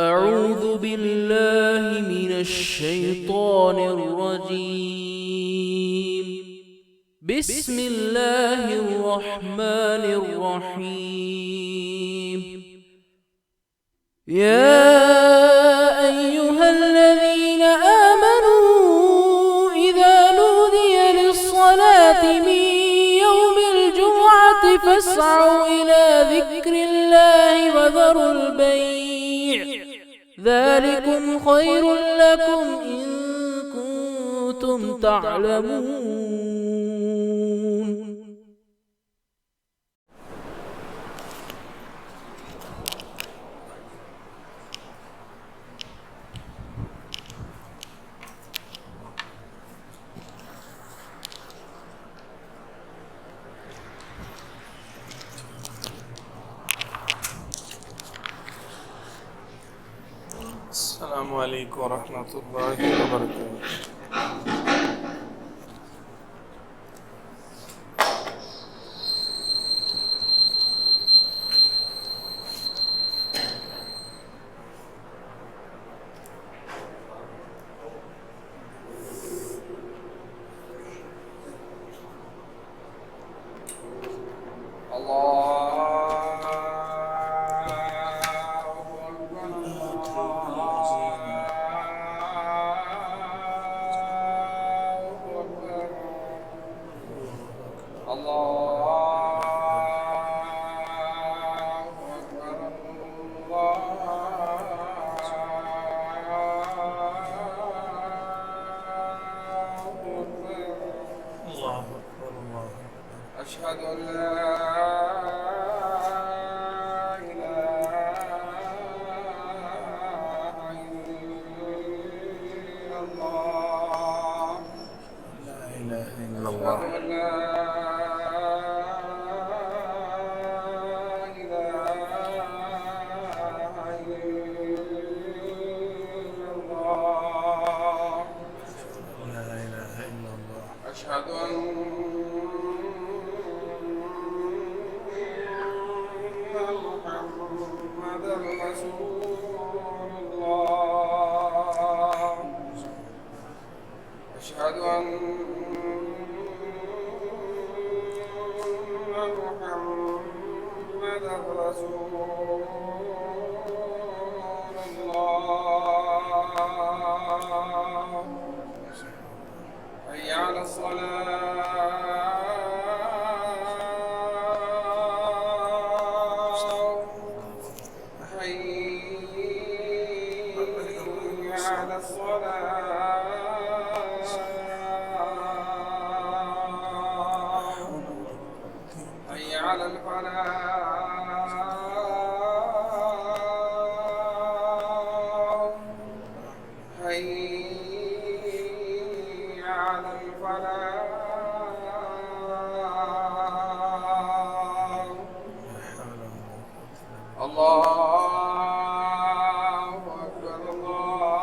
أعوذ بالله من الشيطان الرجيم. بسم الله الرحمن الرحيم. يا أيها الذين آمنوا إذا نودي للصلاة من يوم الجمعة فاسعوا إلى ذكر الله وذروا البيع، ذلكم خير لكم إن كنتم تعلمون. السلام عليكم ورحمة الله وبركاته. أشهد أن لا إله إلا الله. لا إله إلا الله. أشهد أن لا إله إلا الله. لا إله إلا الله. أشهد أن أشهد أن محمدا رسول الله. حي على الصلاة، حي على الصلاة، حي على الفلاح، حي على الفلاح. الله أكبر، الله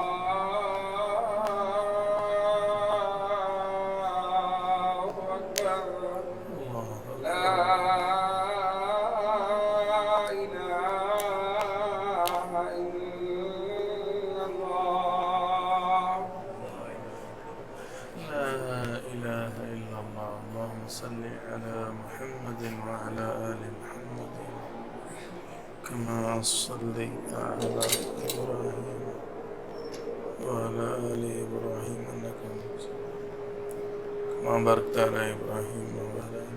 أكبر، لا إله إلا الله. لا إله إلا الله. اللهم صل على محمد وعلى آل محمد كما صليت على إبراهيم وعلى آل إبراهيم إنك حميد مجيد، كما باركت على إبراهيم وعلى آل.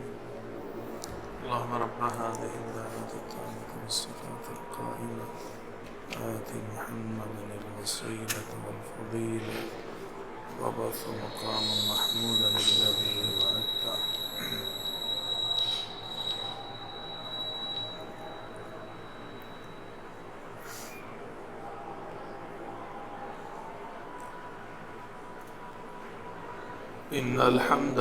اللهم رب هذه الدعوة التامة والصلاة القائمة آت محمدا الوسيلة والفضيلة وبعث مقاما محمودا الذي وعدته. إن الحمد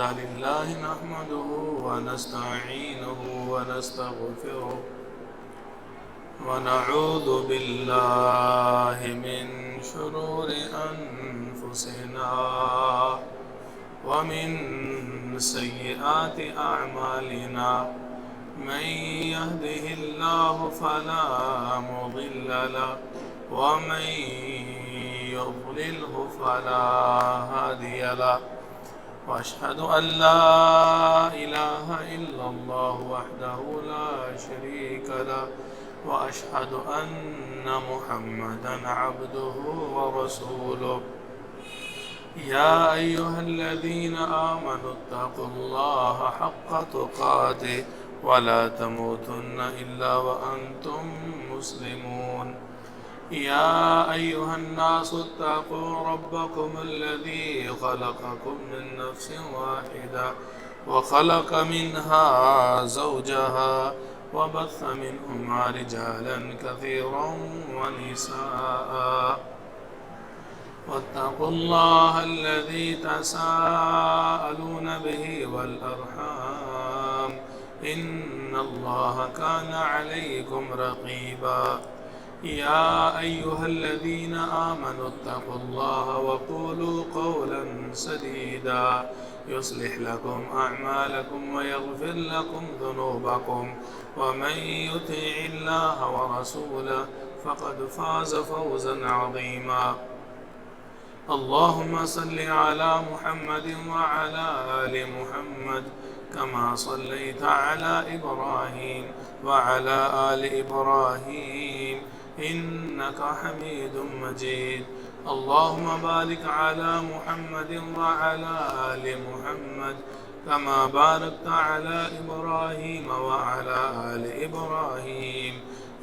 لله نحمده ونستعينه ونستغفره ونعوذ بالله من شرور أنفسنا ومن سيئات أعمالنا، من يهده الله فلا مضل له ومن يضلله فلا هادي له وأشهد أن لا إله إلا الله وحده لا شريك له وأشهد أن محمدا عبده ورسوله يا أيها الذين آمنوا اتقوا الله حق تقاته ولا تموتن إلا وأنتم مسلمون يا أيها الناس اتقوا ربكم الذي خلقكم من نفس واحدة وخلق منها زوجها وبث منهما رجالا كثيرا ونساء واتقوا الله الذي تساءلون به والأرحام إن الله كان عليكم رقيبا يا أيها الذين آمنوا اتقوا الله وقولوا قولا سديدا يصلح لكم أعمالكم ويغفر لكم ذنوبكم ومن يطع الله ورسوله فقد فاز فوزا عظيما اللهم صل على محمد وعلى آل محمد كما صليت على إبراهيم وعلى آل إبراهيم إنك حميد مجيد اللهم بارك على محمد وعلى آل محمد كما باركت على إبراهيم وعلى آل إبراهيم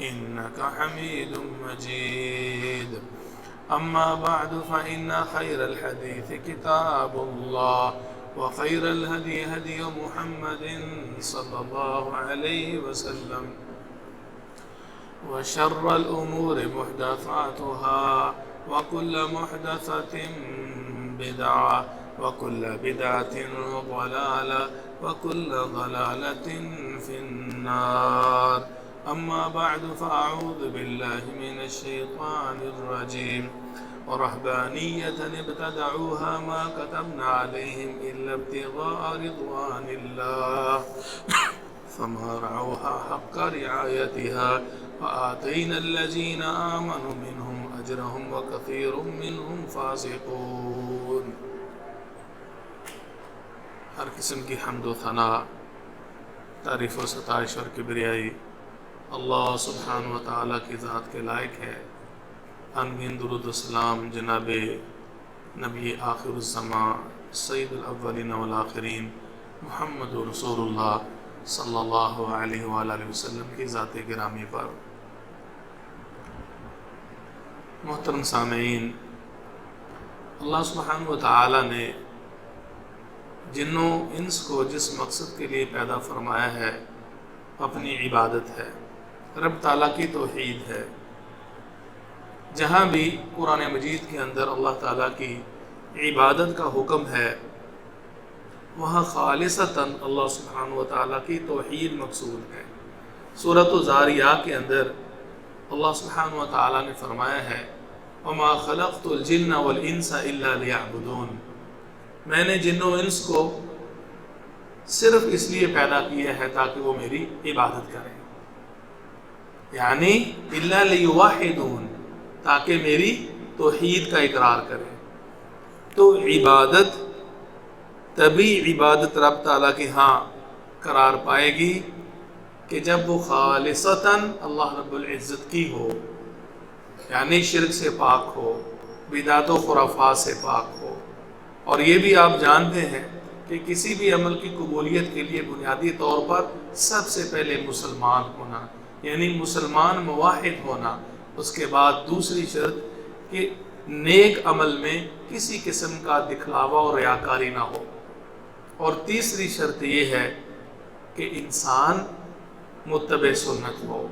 إنك حميد مجيد أما بعد فإن خير الحديث كتاب الله وخير الهدي هدي محمد صلى الله عليه وسلم وشر الأمور محدثاتها وكل محدثة بدعة وكل بدعة ضلالة وكل ضلالة في النار أما بعد فأعوذ بالله من الشيطان الرجيم ورهبانية ابتدعوها ما كتبنا عليهم إلا ابتغاء رضوان الله فما رعوها حق رعايتها وآتينا الذين آمنوا منهم أجرهم وكثير منهم فاسقون ہر قسم کی حمد و ثنا تعریف و ستائش اور کبریائی اللہ سبحانہ و تعالیٰ کی ذات کے لائق ہے۔ انگین درود و سلام جناب نبی آخر الزمان سید الاولین والآخرین محمد رسول اللہ صلی اللہ علیہ وآلہ وسلم کی ذات گرامی پر۔ محترم سامعین، اللہ سبحانہ و تعالیٰ نے جنوں انس کو جس مقصد کے لیے پیدا فرمایا ہے اپنی عبادت ہے، رب تعالیٰ کی توحید ہے۔ جہاں بھی قرآن مجید کے اندر اللہ تعالیٰ کی عبادت کا حکم ہے وہاں خالصتاً اللہ سبحانہ و تعالیٰ کی توحید مقصود ہے۔ سورۃ الذاریات کے اندر اللہ سبحانہ و تعالیٰ نے فرمایا ہے وَمَا خَلَقْتُ الْجِنَّ وَالْإِنسَ إِلَّا لِيَعْبُدُونَ، میں نے جن و انس کو صرف اس لیے پیدا کیا ہے تاکہ وہ میری عبادت کریں، یعنی إِلَّا لِيُوَحِدُونَ، تاکہ میری توحید کا اقرار کریں۔ تو عبادت تبھی عبادت رب تعالیٰ کے ہاں قرار پائے گی کہ جب وہ خالصتاً اللہ رب العزت کی ہو، یعنی شرک سے پاک ہو، بدعت و خرافات سے پاک ہو۔ اور یہ بھی آپ جانتے ہیں کہ کسی بھی عمل کی قبولیت کے لیے بنیادی طور پر سب سے پہلے مسلمان ہونا، یعنی مسلمان موحد ہونا، اس کے بعد دوسری شرط کہ نیک عمل میں کسی قسم کا دکھلاوا اور ریاکاری نہ ہو، اور تیسری شرط یہ ہے کہ انسان متبع سنت ہو،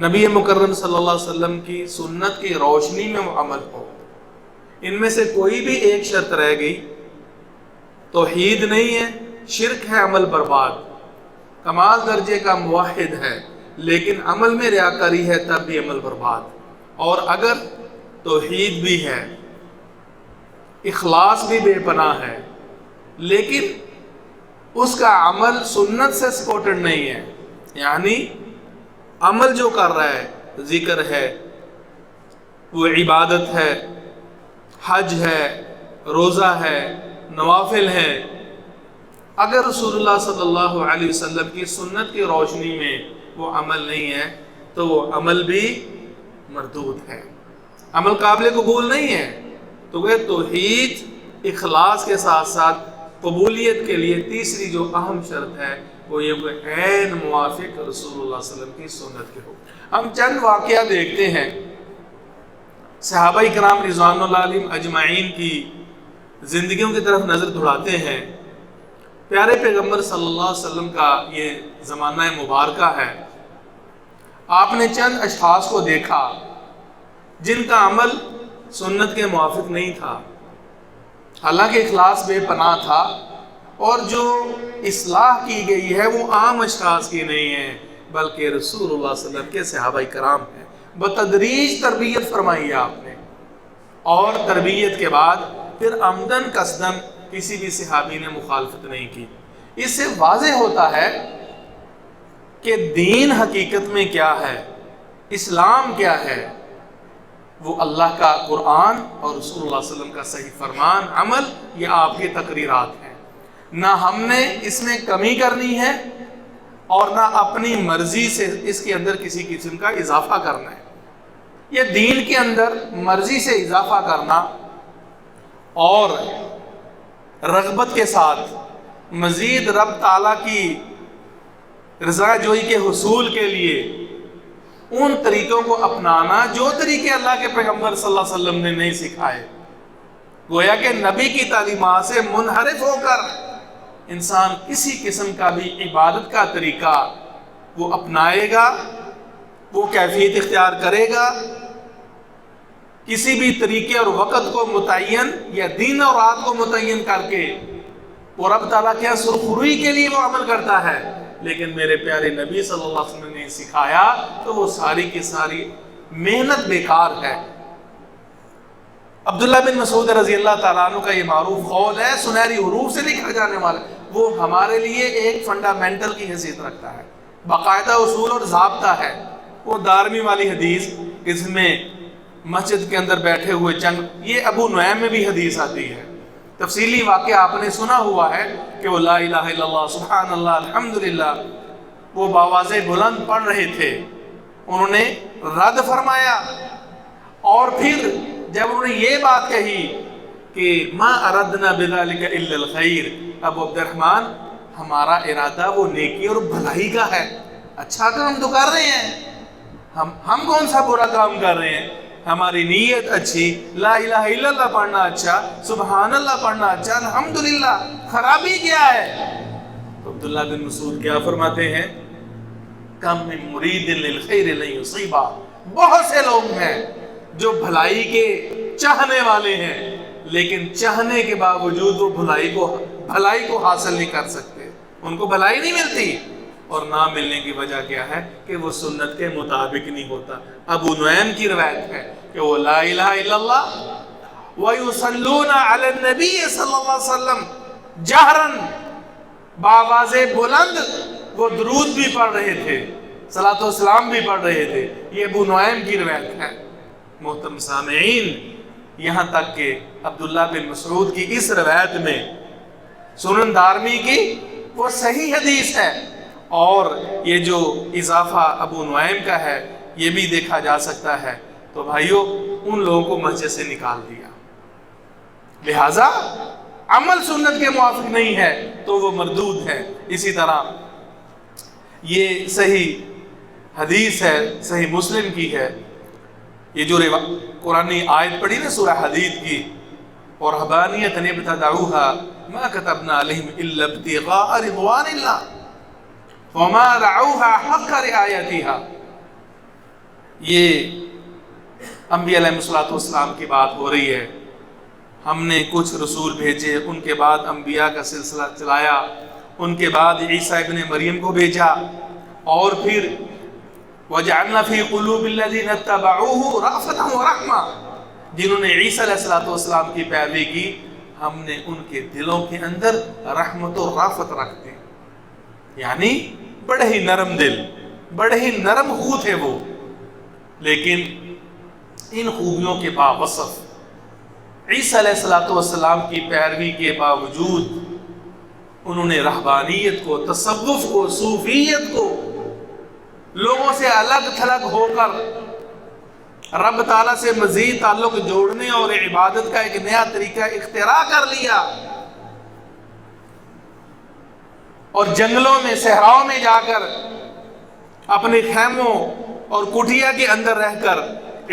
نبی مکرم صلی اللہ علیہ وسلم کی سنت کی روشنی میں وہ عمل ہو۔ ان میں سے کوئی بھی ایک شرط رہ گئی، توحید نہیں ہے، شرک ہے، عمل برباد، کمال درجے کا موحد ہے لیکن عمل میں ریاکاری ہے، تب بھی عمل برباد۔ اور اگر توحید بھی ہے، اخلاص بھی بے پناہ ہے، لیکن اس کا عمل سنت سے سپورٹڈ نہیں ہے، یعنی عمل جو کر رہا ہے، ذکر ہے، وہ عبادت ہے، حج ہے، روزہ ہے، نوافل ہے، اگر رسول اللہ صلی اللہ علیہ وسلم کی سنت کی روشنی میں وہ عمل نہیں ہے تو وہ عمل بھی مردود ہے، عمل قابل قبول نہیں ہے۔ تو وہ توحید اخلاص کے ساتھ ساتھ قبولیت کے لیے تیسری جو اہم شرط ہے وہ یہ کہ عین موافق رسول اللہ صلی اللہ علیہ وسلم کی سنت کے ہو۔ ہم چند واقعہ دیکھتے ہیں صحابہ کرام رضوان اللہ علیہم اجمعین کی زندگیوں کی طرف نظر دوڑاتے ہیں۔ پیارے پیغمبر صلی اللہ علیہ وسلم کا یہ زمانہ مبارکہ ہے، آپ نے چند اشخاص کو دیکھا جن کا عمل سنت کے موافق نہیں تھا، حالانکہ اخلاص بے پناہ تھا، اور جو اصلاح کی گئی ہے وہ عام اشخاص کی نہیں ہے بلکہ رسول اللہ صلی اللہ علیہ وسلم کے صحابہ کرام ہیں۔ بتدریج تربیت فرمائی ہے آپ نے، اور تربیت کے بعد پھر عمدن قصدن کسی بھی صحابی نے مخالفت نہیں کی۔ اس سے واضح ہوتا ہے کہ دین حقیقت میں کیا ہے، اسلام کیا ہے، وہ اللہ کا قرآن اور رسول اللہ صلی اللہ علیہ وسلم کا صحیح فرمان عمل، یہ آپ کی تقریرات ہیں۔ نہ ہم نے اس میں کمی کرنی ہے اور نہ اپنی مرضی سے اس کے اندر کسی قسم کا اضافہ کرنا ہے۔ یہ دین کے اندر مرضی سے اضافہ کرنا اور رغبت کے ساتھ مزید رب تعالیٰ کی رضا جوئی کے حصول کے لیے ان طریقوں کو اپنانا جو طریقے اللہ کے پیغمبر صلی اللہ علیہ وسلم نے نہیں سکھائے، گویا کہ نبی کی تعلیمات سے منحرف ہو کر انسان کسی قسم کا بھی عبادت کا طریقہ وہ اپنائے گا، وہ کیفیت اختیار کرے گا، کسی بھی طریقے اور وقت کو متعین یا دن اور رات کو متعین کر کے وہ رب تعالیٰ کے سرخروئی کے لیے وہ عمل کرتا ہے، لیکن میرے پیارے نبی صلی اللہ علیہ وسلم نے سکھایا تو وہ ساری کی ساری محنت بیکار ہے۔ عبداللہ بن مسعود رضی اللہ تعالیٰ عنہ کا یہ معروف قول ہے، سنہری حروف سے لکھا جانے والا، وہ ہمارے لیے ایک فنڈامنٹل کی حیثیت رکھتا ہے، باقاعدہ اصول اور ضابطہ ہے۔ وہ دارمی والی حدیث اس میں مسجد کے اندر بیٹھے ہوئے چند، یہ ابو نعیم میں بھی حدیث آتی ہے، تفصیلی واقعہ آپ نے سنا ہوا ہے کہ وہ لا الہ الا اللہ سبحان اللہ الحمدللہ وہ باواز بلند پڑھ رہے تھے، انہوں نے رد فرمایا، اور پھر جب انہوں نے یہ بات کہی کہ ما اردنا بذلک الا الخیر، ابو عبد الرحمن ہمارا ارادہ وہ نیکی اور بھلائی کا ہے، اچھا کام تو کر رہے ہیں، ہم کون سا برا کام کر رہے ہیں، ہماری نیت اچھی، لا الہ الا اللہ پڑھنا اچھا، سبحان اللہ پڑھنا اچھا، الحمدللہ، خرابی کیا ہے؟ تو عبداللہ بن مسعود کیا فرماتے ہیں، کم من مرید للخیر لن یصیبا، بہت سے لوگ ہیں جو بھلائی کے چاہنے والے ہیں لیکن چاہنے کے باوجود وہ بھلائی کو حاصل نہیں کر سکتے، ان کو بھلائی نہیں ملتی، اور نہ ملنے کی وجہ کیا ہے کہ وہ سنت کے مطابق نہیں ہوتا۔ ابو نعیم کی روایت ہے کہ وہ لا الہ الا اللہ وَيُصَلُّونَ عَلَى النَّبِيِّ صلی اللہ علیہ وسلم جہراً، باواز بلند وہ درود بھی پڑھ رہے تھے، صلاۃ و سلام بھی پڑھ رہے تھے، یہ ابو نعیم کی روایت ہے۔ محترم سامعین، یہاں تک کہ عبداللہ بن مسعود کی اس روایت میں سنن دارمی کی وہ صحیح حدیث ہے، اور یہ جو اضافہ ابو نعیم کا ہے یہ بھی دیکھا جا سکتا ہے، تو بھائیوں ان لوگوں کو مسجد سے نکال دیا، لہٰذا عمل سنت کے موافق نہیں ہے تو وہ مردود ہے۔ اسی طرح یہ صحیح حدیث ہے، صحیح مسلم کی ہے، یہ جو قرآنی آیت پڑھی نا سورہ حدید کی، اور رہبانیۃ ابتدعوها ما كتبنا عليهم الا ابتغاء رضوان الله وما رعوها حق رعایتها، یہ انبیاء علیہ السلام کی بات ہو رہی ہے۔ ہم نے کچھ رسول بھیجے، ان کے بعد انبیاء کا سلسلہ چلایا، ان کے بعد عیسیٰ ابن مریم کو بھیجا، اور پھر وَجَعَلْنَا فِي قُلُوبِ الَّذِينَ اتَّبَعُوهُ رَأْفَةً وَرَحْمَةً، جنہوں نے عیسیٰ علیہ السلام کی پیروی کی ہم نے ان کے دلوں کے اندر رحمت و رافت رکھ دی. یعنی بڑے ہی نرم دل، بڑے ہی نرم خو تھے وہ، لیکن ان خوبیوں کے باوصف عیسیٰ علیہ السلام کی پیروی کے باوجود انہوں نے رہبانیت کو، تصوف کو، صوفیت کو لوگوں سے الگ تھلگ ہو کر رب تعالیٰ سے مزید تعلق جوڑنے اور عبادت کا ایک نیا طریقہ اختراع کر لیا، اور جنگلوں میں، صحراؤں میں جا کر اپنے خیموں اور کٹھیا کے اندر رہ کر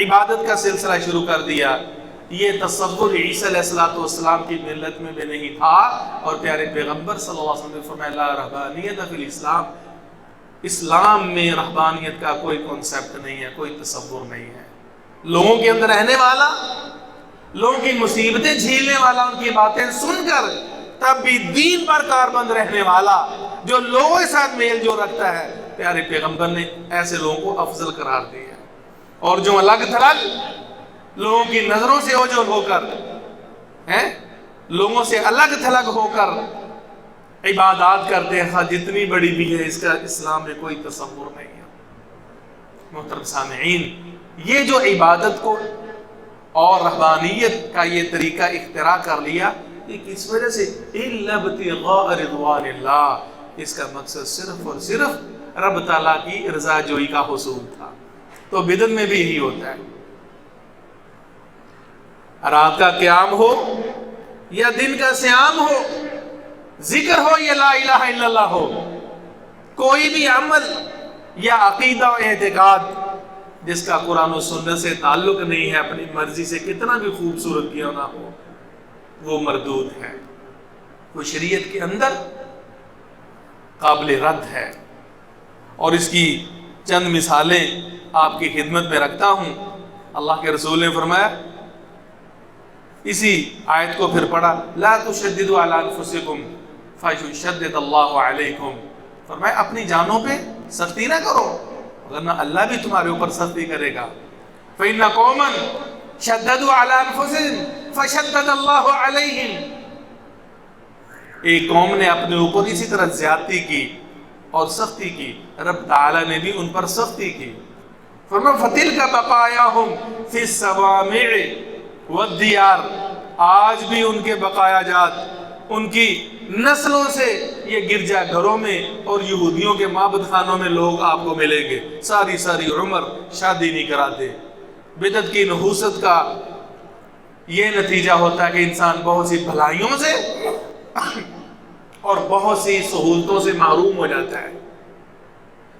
عبادت کا سلسلہ شروع کر دیا. یہ تصور عیسیٰ علیہ السلام کی ملت میں بھی نہیں تھا، اور پیارے پیغمبر صلی اللہ علیہ وسلم نے فرمایا لا رہبانیت فی الاسلام، اسلام میں رہبانیت کا کوئی کنسپٹ نہیں ہے، کوئی تصور نہیں ہے. لوگوں کے اندر رہنے والا، لوگوں کی مصیبتیں جھیلنے والا، ان کی باتیں سن کر تب بھی دین پر کاربند رہنے والا، جو لوگوں کے ساتھ میل جو رکھتا ہے، پیارے پیغمبر نے ایسے لوگوں کو افضل قرار دیا. اور جو الگ تھلگ لوگوں کی نظروں سے اوجھل ہو کر، لوگوں سے الگ تھلگ ہو کر عبادات کرتے ہیں، جتنی بڑی بھی ہے، اس کا اسلام میں کوئی تصور نہیں ہے. محترم سامعین، یہ جو عبادت کو اور رہبانیت کا یہ طریقہ اختراع کر لیا، یہ کس وجہ سے؟ إِلَّا ابْتِغَاءَ رِضْوَانِ اللَّهِ، اس کا مقصد صرف اور صرف رب تعالیٰ کی رضا جوئی کا حصول تھا. تو بدعت میں بھی یہی ہوتا ہے، رات کا قیام ہو یا دن کا صیام ہو، ذکر ہو یا لا الہ الا اللہ ہو، کوئی بھی عمل یا عقیدہ و اعتقاد جس کا قرآن و سنت سے تعلق نہیں ہے، اپنی مرضی سے کتنا بھی خوبصورت کیا نہ ہو، وہ مردود ہے، وہ شریعت کے اندر قابل رد ہے. اور اس کی چند مثالیں آپ کی خدمت میں رکھتا ہوں. اللہ کے رسول نے فرمایا، اسی آیت کو پھر پڑھا، لا تشددوا علی انفسکم فیشدد اللہ علیکم، فرمایا اپنی جانوں پہ سختی نہ کرو ورنہ اللہ بھی تمہارے اوپر سختی کرے گا. فإن قوما شددوا علی انفسهم فشدد اللہ علیہم، ایک قوم نے اپنے اوپر اسی طرح زیادتی کی اور سختی کی، رب تعالیٰ نے بھی ان پر سختی کی. فرمایا فَتِلْكَ بَقَایَاهُمْ فِي السَّوَامِعِ وَالدِّيَارِ، آج بھی ان کے بقایا جات، ان کی نسلوں سے یہ گرجا گھروں میں اور یہودیوں کے معبد خانوں میں لوگ آپ کو ملیں گے، ساری ساری عمر شادی نہیں کراتے. بدعت کی نحوست کا یہ نتیجہ ہوتا ہے کہ انسان بہت سی بھلائیوں سے اور بہت سی سہولتوں سے محروم ہو جاتا ہے.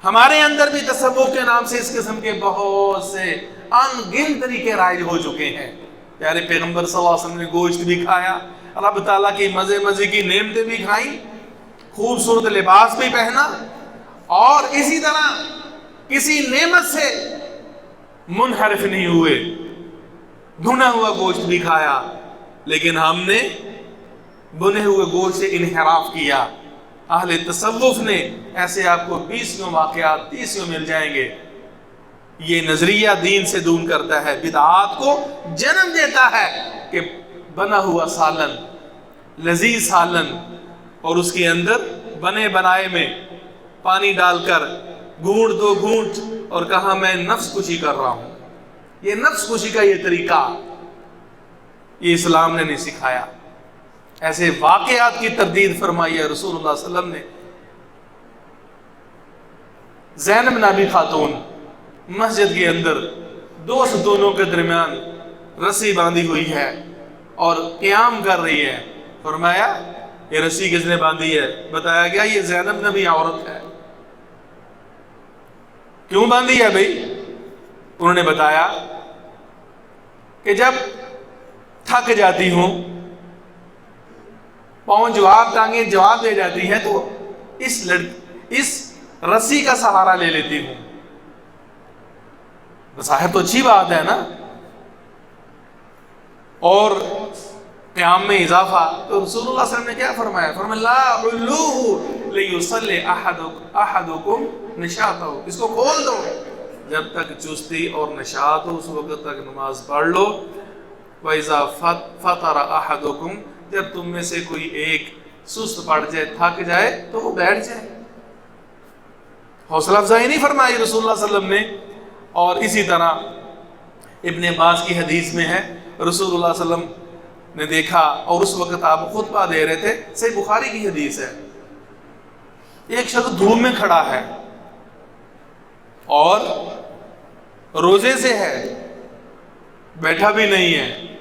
ہمارے اندر بھی تصوف کے نام سے اس قسم کے بہت سے ان گن طریقے رائج ہو چکے ہیں. پیارے پیغمبر صلی اللہ علیہ وسلم نے گوشت بھی کھایا، رب تعالیٰ کی مزے مزے کی نعمتیں بھی کھائیں، خوبصورت لباس بھی پہنا، اور اسی طرح کسی نعمت سے منحرف نہیں ہوئے، بھنا ہوا گوشت بھی کھایا، لیکن ہم نے بنے ہوئے گوشت سے انحراف کیا. اہل تصوف نے ایسے آپ کو 20 واقعات 30 مل جائیں گے. یہ نظریہ دین سے دور کرتا ہے، بدعات کو جنم دیتا ہے کہ بنا ہوا سالن، لذیذ سالن، اور اس کے اندر بنے بنائے میں پانی ڈال کر گھونٹ دو گھونٹ اور کہا میں نفس کشی کر رہا ہوں. یہ نفس کشی کا یہ طریقہ یہ اسلام نے نہیں سکھایا. ایسے واقعات کی تردید فرمائی ہے رسول اللہ صلی اللہ علیہ وسلم نے. زینب نابی خاتون مسجد کے اندر دو ستونوں کے درمیان رسی باندھی ہوئی ہے اور قیام کر رہی ہے. فرمایا یہ رسی کس نے باندھی ہے؟ بتایا گیا یہ زینب نبی عورت ہے. کیوں باندھی ہے بھائی؟ انہوں نے بتایا کہ جب تھک جاتی ہوں، پاؤں جواب ٹانگیں جواب دے جاتی ہیں، تو اس رسی کا سہارا لے لیتی ہوں. ظاہر تو اچھی بات ہے نا. اور قیام میں اضافہ، تو رسول اللہ صلی اللہ علیہ وسلم نے کیا فرمایا؟ فرمایا لا علوہ لیصلی احدکم نشاطہ، اس کو کھول دو، جب تک چستی اور نشاط ہو اس وقت تک نماز پڑھ لو. وَإِذَا فَطَرَ أَحَدُكُمْ جب تم میں سے کوئی ایک سست پڑ جائے، تھک جائے تو وہ بیٹھ جائے۔ حوصلہ افزائی نہیں فرمائی رسول اللہ صلی اللہ علیہ وسلم نے۔ اور اسی طرح ابن عباس کی حدیث میں ہے، رسول اللہ صلی اللہ علیہ وسلم نے دیکھا، اور اس وقت آپ خطبہ دے رہے تھے، صحیح بخاری کی حدیث ہے، ایک شخص دھوپ میں کھڑا ہے اور روزے سے ہے، بیٹھا بھی نہیں ہے۔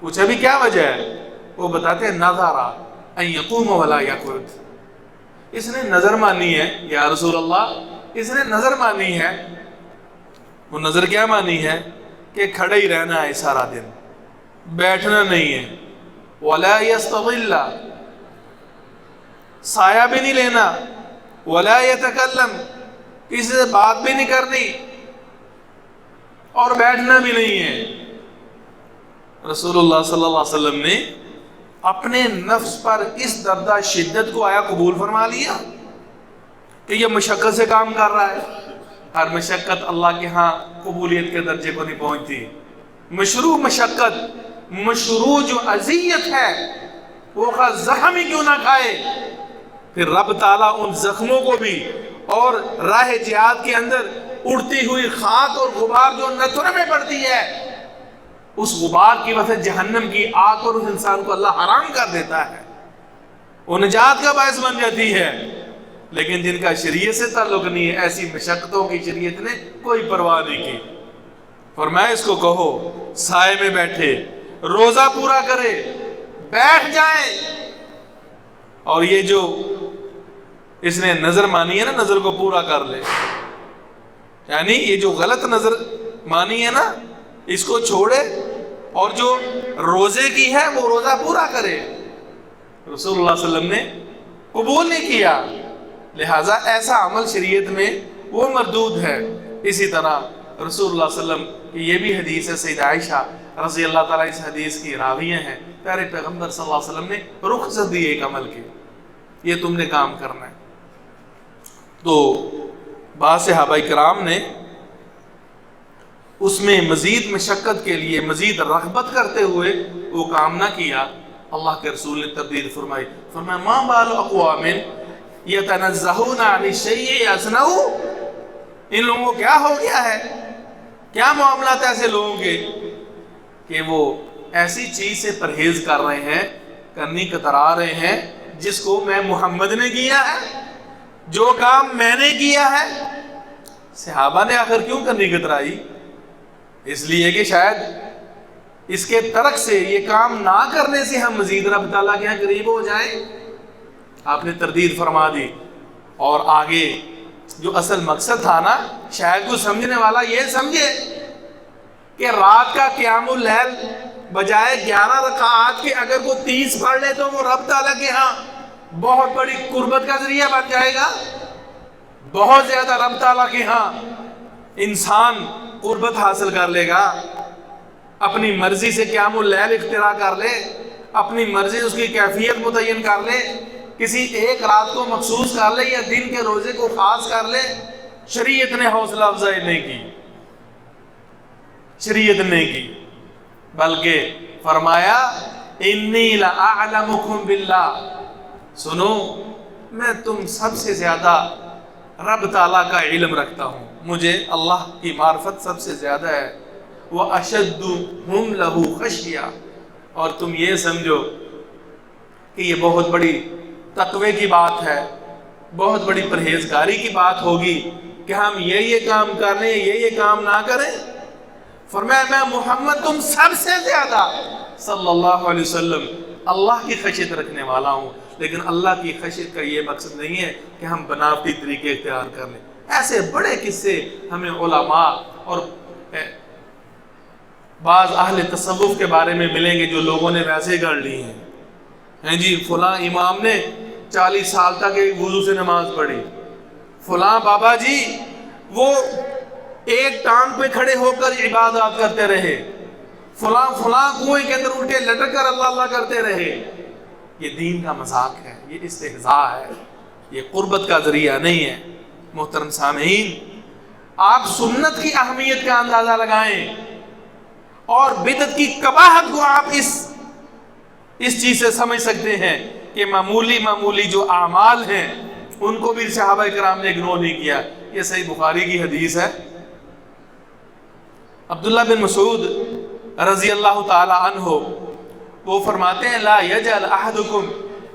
پوچھا بھی کیا وجہ ہے؟ وہ بتاتے ہیں نظرا ان یقوم ولا یقعد، اس نے نظر مانی ہے یا رسول اللہ، اس نے نظر مانی ہے۔ وہ نظر کیا مانی ہے؟ کہ کھڑے ہی رہنا ہے سارا دن، بیٹھنا نہیں ہے۔ ولا یستظل، سایہ بھی نہیں لینا۔ ولا یتکلم، کسی سے بات بھی نہیں کرنی اور بیٹھنا بھی نہیں ہے۔ رسول اللہ صلی اللہ علیہ وسلم نے اپنے نفس پر اس درجہ شدت کو آیا قبول فرما لیا کہ یہ مشقت سے کام کر رہا ہے۔ ہر مشقت اللہ کے ہاں قبولیت کے درجے کو نہیں پہنچتی۔ مشروع مشقت، مشروع جو اذیت ہے، وہ زخم ہی کیوں نہ کھائے، پھر رب تعالیٰ ان زخموں کو بھی، اور راہ جہاد کے اندر اڑتی ہوئی خاک اور غبار جو نتھن میں پڑتی ہے، اس غبار کی وجہ سے جہنم کی آگ پر اس انسان کو اللہ حرام کر دیتا ہے، وہ نجات کا باعث بن جاتی ہے۔ لیکن جن کا شریعت سے تعلق نہیں ہے، ایسی مشقتوں کی شریعت نے کوئی پرواہ نہیں کی۔ فرمایا اس کو کہو سائے میں بیٹھے، روزہ پورا کرے، بیٹھ جائیں۔ اور یہ جو اس نے نظر مانی ہے نا، نظر کو پورا کر لے، یعنی یہ جو غلط نظر مانی ہے نا، اس کو چھوڑے، اور جو روزے کی ہے وہ روزہ پورا کرے۔ رسول اللہ صلی اللہ علیہ وسلم نے قبول نہیں کیا، لہٰذا ایسا عمل شریعت میں وہ مردود ہے۔ اسی طرح رسول اللہ صلی اللہ علیہ وسلم کی یہ بھی حدیث ہے، سید عائشہ رضی اللہ تعالیٰ اس حدیث کی راویہ ہیں، پیارے پیغمبر صلی اللہ علیہ وسلم نے رخصت دی ایک عمل کی، یہ تم نے کام کرنا ہے۔ تو بعض صحابہ کرام نے اس میں مزید مشقت کے لیے، مزید رغبت کرتے ہوئے وہ کام نہ کیا۔ اللہ کے رسول نے تبدیل فرمائی، فرمایا ما بال اقوام یتنزہون عن الشیء یصنعوا، ان لوگوں کو کیا ہو گیا ہے، کیا معاملات ایسے لوگوں کے کہ وہ ایسی چیز سے پرہیز کر رہے ہیں، کرنی کترا رہے ہیں جس کو میں محمد نے کیا ہے، جو کام میں نے کیا ہے۔ صحابہ نے آخر کیوں کرنی کترائی؟ اس لیے کہ شاید اس کے ترک سے، یہ کام نہ کرنے سے ہم مزید رب تعالیٰ کے یہاں قریب ہو جائیں۔ آپ نے تردید فرما دی، اور آگے جو اصل مقصد تھا نا، شاید کوئی سمجھنے والا یہ سمجھے کہ رات کا قیام اللیل بجائے 11 رکعات کے اگر کوئی 30 پڑھ لے تو وہ رب تعالیٰ کے ہاں بہت بڑی قربت کا ذریعہ بن جائے گا، بہت زیادہ رب تعالیٰ کے ہاں انسان قربت حاصل کر لے گا۔ اپنی مرضی سے قیام اللیل اختراع کر لے، اپنی مرضی اس کی کیفیت متعین کر لے، کسی ایک رات کو مخصوص کر لے یا دن کے روزے کو خاص کر لے، شریعت نے حوصلہ افزائی نہیں کی، شریعت نے کی، بلکہ فرمایا انی لأعلمکم باللہ، سنو میں تم سب سے زیادہ رب تعالیٰ کا علم رکھتا ہوں، مجھے اللہ کی معرفت سب سے زیادہ ہے۔ وَأَشَدُّهُمْ لَهُ خَشْيَةً، اور تم یہ سمجھو کہ یہ بہت بڑی تقوی کی بات ہے، بہت بڑی پرہیزگاری کی بات ہوگی کہ ہم یہ کام کر لیں، یہ کام نہ کریں۔ فرمایا میں محمد تم سب سے زیادہ صلی اللہ علیہ وسلم اللہ کی خشیت رکھنے والا ہوں، لیکن اللہ کی خشیت کا یہ مقصد نہیں ہے کہ ہم بناوٹی طریقے اختیار کر لیں۔ ایسے بڑے قصے ہمیں علماء اور بعض اہل تصوف کے بارے میں ملیں گے جو لوگوں نے ویسے گڑھ لی ہیں جی فلاں امام نے 40 سال تک ایک وضو سے نماز پڑھی، فلاں بابا جی وہ ایک ٹانگ پہ کھڑے ہو کر عبادات کرتے رہے، فلاں کنویں کے اندر الٹے لٹک کر اللہ اللہ کرتے رہے۔ یہ دین کا مذاق ہے، یہ استہزاء ہے، یہ قربت کا ذریعہ نہیں ہے۔ محترم سامعین، آپ سنت کی اہمیت کا اندازہ لگائیں اور بدعت کی قباحت کو آپ اس اس چیز سے سمجھ سکتے ہیں کہ معمولی جو اعمال ہیں ان کو بھی صحابہ کرام نے اگنور نہیں کیا. یہ صحیح بخاری کی حدیث ہے. عبداللہ بن مسعود رضی اللہ تعالی عنہ وہ فرماتے ہیں لا یجعل احدکم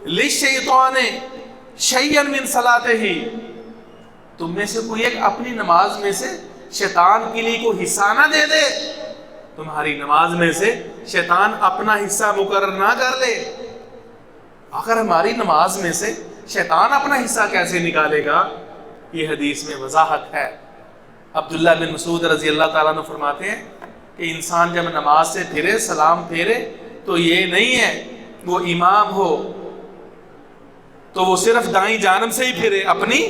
للشیطان شیئا من صلاتہ، تم میں سے کوئی ایک اپنی نماز میں سے شیطان کے لیے کوئی حصہ نہ دے دے. تمہاری نماز میں سے شیطان اپنا حصہ مقرر نہ کر لے. اگر ہماری نماز میں سے شیطان اپنا حصہ کیسے نکالے گا؟ یہ حدیث میں وضاحت ہے. عبداللہ بن مسعود رضی اللہ تعالیٰ عنہ فرماتے ہیں کہ انسان جب نماز سے پھرے، سلام پھیرے، تو یہ نہیں ہے وہ امام ہو تو وہ صرف دائیں جانب سے ہی پھرے، اپنی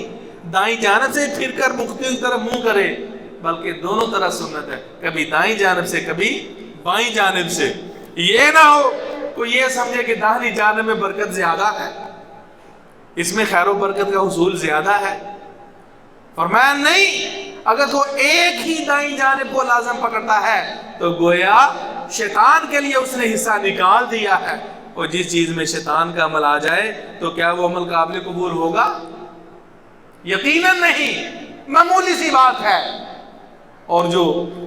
دائیں جانب سے پھر کر مقتدی کی طرف منہ کرے، بلکہ دونوں طرح سنت ہے، کبھی دائیں جانب سے کبھی بائیں جانب سے. یہ نہ ہو کوئی یہ سمجھے کہ داہنی جانب میں برکت زیادہ ہے، اس میں خیر و برکت کا حصول زیادہ ہے. فرمایا نہیں، اگر تو ایک ہی دائیں جانب کو لازم پکڑتا ہے تو گویا شیطان کے لیے اس نے حصہ نکال دیا ہے. اور جس چیز میں شیطان کا عمل آ جائے تو کیا وہ عمل قابل قبول ہوگا؟ یقیناً نہیں، معمولی سی بات ہے. اور جو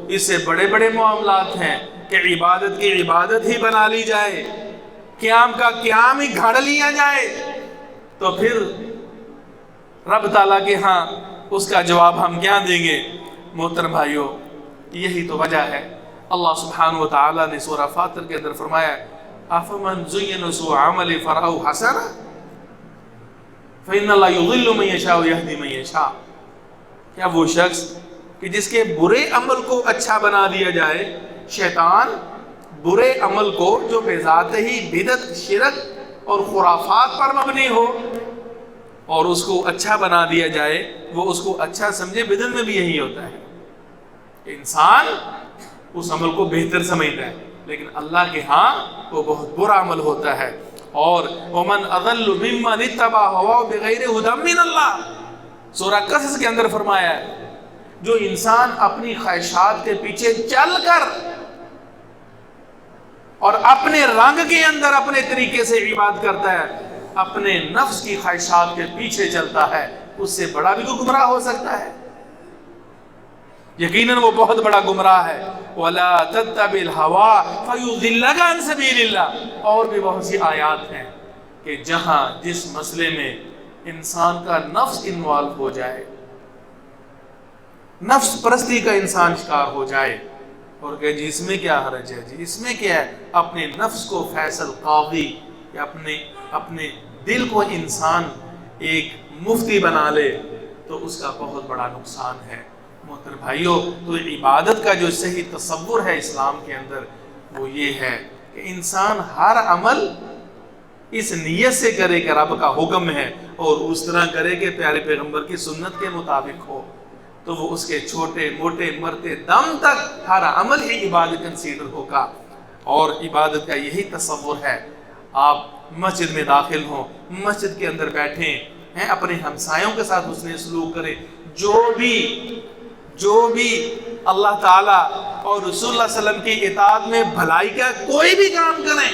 اس سے بڑے بڑے معاملات ہیں کہ عبادت کی عبادت ہی بنا لی جائے، قیام کا قیام ہی گھڑ لیا جائے، تو پھر رب تعالیٰ کے ہاں اس کا جواب ہم کیا دیں گے؟ محترم بھائیوں، یہی تو وجہ ہے. اللہ سبحانہ و تعالیٰ نے سورہ فاطر کے اندر فرمایا أَفَمَنْ زُيِّنَ سُوءَ عَمَلِ فَرَأَوْهُ حَسَنًا فَإِنَّ اللَّهَ يُضِلُّ مَن يَشَاءُ وَيَهْدِي مَن يَشَاءُ. کیا وہ شخص کہ جس کے برے عمل کو اچھا بنا دیا جائے، شیطان برے عمل کو جو بے ذات ہی بدعت، شرک اور خرافات پر مبنی ہو اور اس کو اچھا بنا دیا جائے، وہ اس کو اچھا سمجھے. بدعت میں بھی یہی ہوتا ہے کہ انسان اس عمل کو بہتر سمجھتا ہے، لیکن اللہ کے ہاں وہ بہت برا عمل ہوتا ہے. اور وَمَنْ أَضَلُّ مِمَّنِ اتَّبَعَ هَوَاهُ بِغَيْرِ هُدًى مِّنَ اللَّهِ. سورہ قصص کے اندر فرمایا ہے جو انسان اپنی خواہشات کے پیچھے چل کر اور اپنے رنگ کے اندر اپنے طریقے سے عبادت کرتا ہے، اپنے نفس کی خواہشات کے پیچھے چلتا ہے، اس سے بڑا بھی تو گمراہ ہو سکتا ہے. یقیناً وہ بہت بڑا گمراہ ہے. وَلَا تَتَّبِعِ الْهَوَىٰ فَيُضِلَّكَ عَن سَبِيلِ اللَّهِ. اور بھی بہت سی آیات ہیں کہ جہاں جس مسئلے میں انسان کا نفس انوالو ہو جائے، نفس پرستی کا انسان شکار ہو جائے اور کہ جی اس میں کیا حرج ہے، جی اس میں کیا ہے، اپنے نفس کو فیصل قاضی یا اپنے دل کو انسان ایک مفتی بنا لے تو اس کا بہت بڑا نقصان ہے. محترم بھائیوں، تو عبادت کا جو صحیح تصور ہے اسلام کے اندر وہ یہ ہے کہ انسان ہر عمل اس نیت سے کرے کہ رب کا حکم ہے اور اس طرح کرے کہ پیارے پیغمبر کی سنت کے مطابق ہو، تو وہ اس کے چھوٹے موٹے مرتے دم تک ہر عمل ہی عبادت کنسیڈر ہوگا. اور عبادت کا یہی تصور ہے. آپ مسجد میں داخل ہوں، مسجد کے اندر بیٹھیں ہیں، اپنے ہمسایوں کے ساتھ حسن سلوک کریں، جو بھی اللہ تعالیٰ اور رسول اللہ صلی اللہ علیہ وسلم کی اطاعت میں بھلائی کا کوئی بھی کام کریں،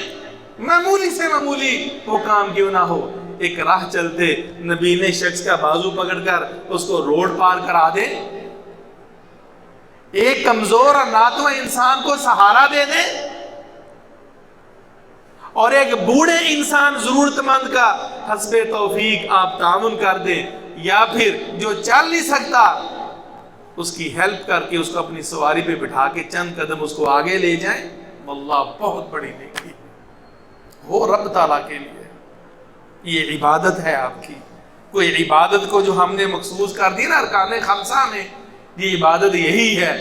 معمولی سے معمولی وہ کام کیوں نہ ہو. ایک راہ چلتے نبینے شخص کا بازو پکڑ کر اس کو روڈ پار کرا دے، ایک کمزور اور ناتواں انسان کو سہارا دے دے، اور ایک بوڑھے انسان ضرورت مند کا حسب توفیق آپ تعاون کر دیں، یا پھر جو چل نہیں سکتا اس کی ہیلپ کر کے اس کو اپنی سواری پہ بٹھا کے چند قدم اس کو آگے لے جائیں، واللہ بہت بڑی نیکی وہ رب تعالیٰ کے لیے. یہ عبادت ہے آپ کی. کوئی عبادت کو جو ہم نے مخصوص کر دی نا ارکان خمسہ میں، یہ عبادت یہی ہے،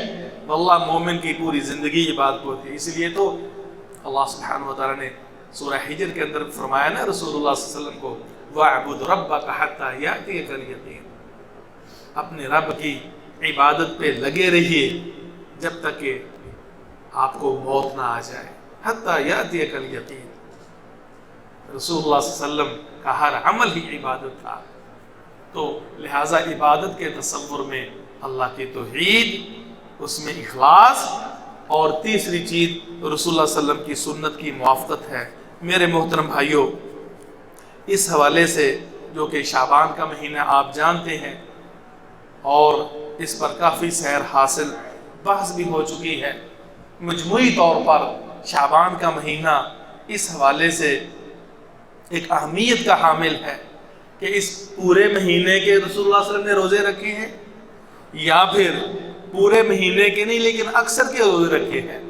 واللہ مومن کی پوری زندگی عبادت ہوتی ہے. اس لیے تو اللہ سبحانہ وتعالیٰ نے سورہ حجر کے اندر فرمایا نا رسول اللہ صلی اللہ علیہ وسلم کو وَاعْبُدْ رَبَّكَ حَتَّى يَأْتِيَكَ الْيَقِينُ. اپنے رب کی عبادت پہ لگے رہیے جب تک کہ آپ کو موت نہ آ جائے. حَتَّى يَأْتِيَكَ الْيَقِينُ. رسول اللہ صلی اللہ علیہ وسلم کا ہر عمل ہی عبادت تھا. تو لہٰذا عبادت کے تصور میں اللہ کی توحید، اس میں اخلاص، اور تیسری چیز رسول اللہ صلی اللہ علیہ وسلم کی سنت کی موافقت ہے. میرے محترم بھائیوں، اس حوالے سے جو کہ شعبان کا مہینہ آپ جانتے ہیں اور اس پر کافی سیر حاصل بحث بھی ہو چکی ہے، مجموعی طور پر شعبان کا مہینہ اس حوالے سے ایک اہمیت کا حامل ہے کہ اس پورے مہینے کے رسول اللہ صلی اللہ علیہ وسلم نے روزے رکھے ہیں، یا پھر پورے مہینے کے نہیں لیکن اکثر کے روزے رکھے ہیں۔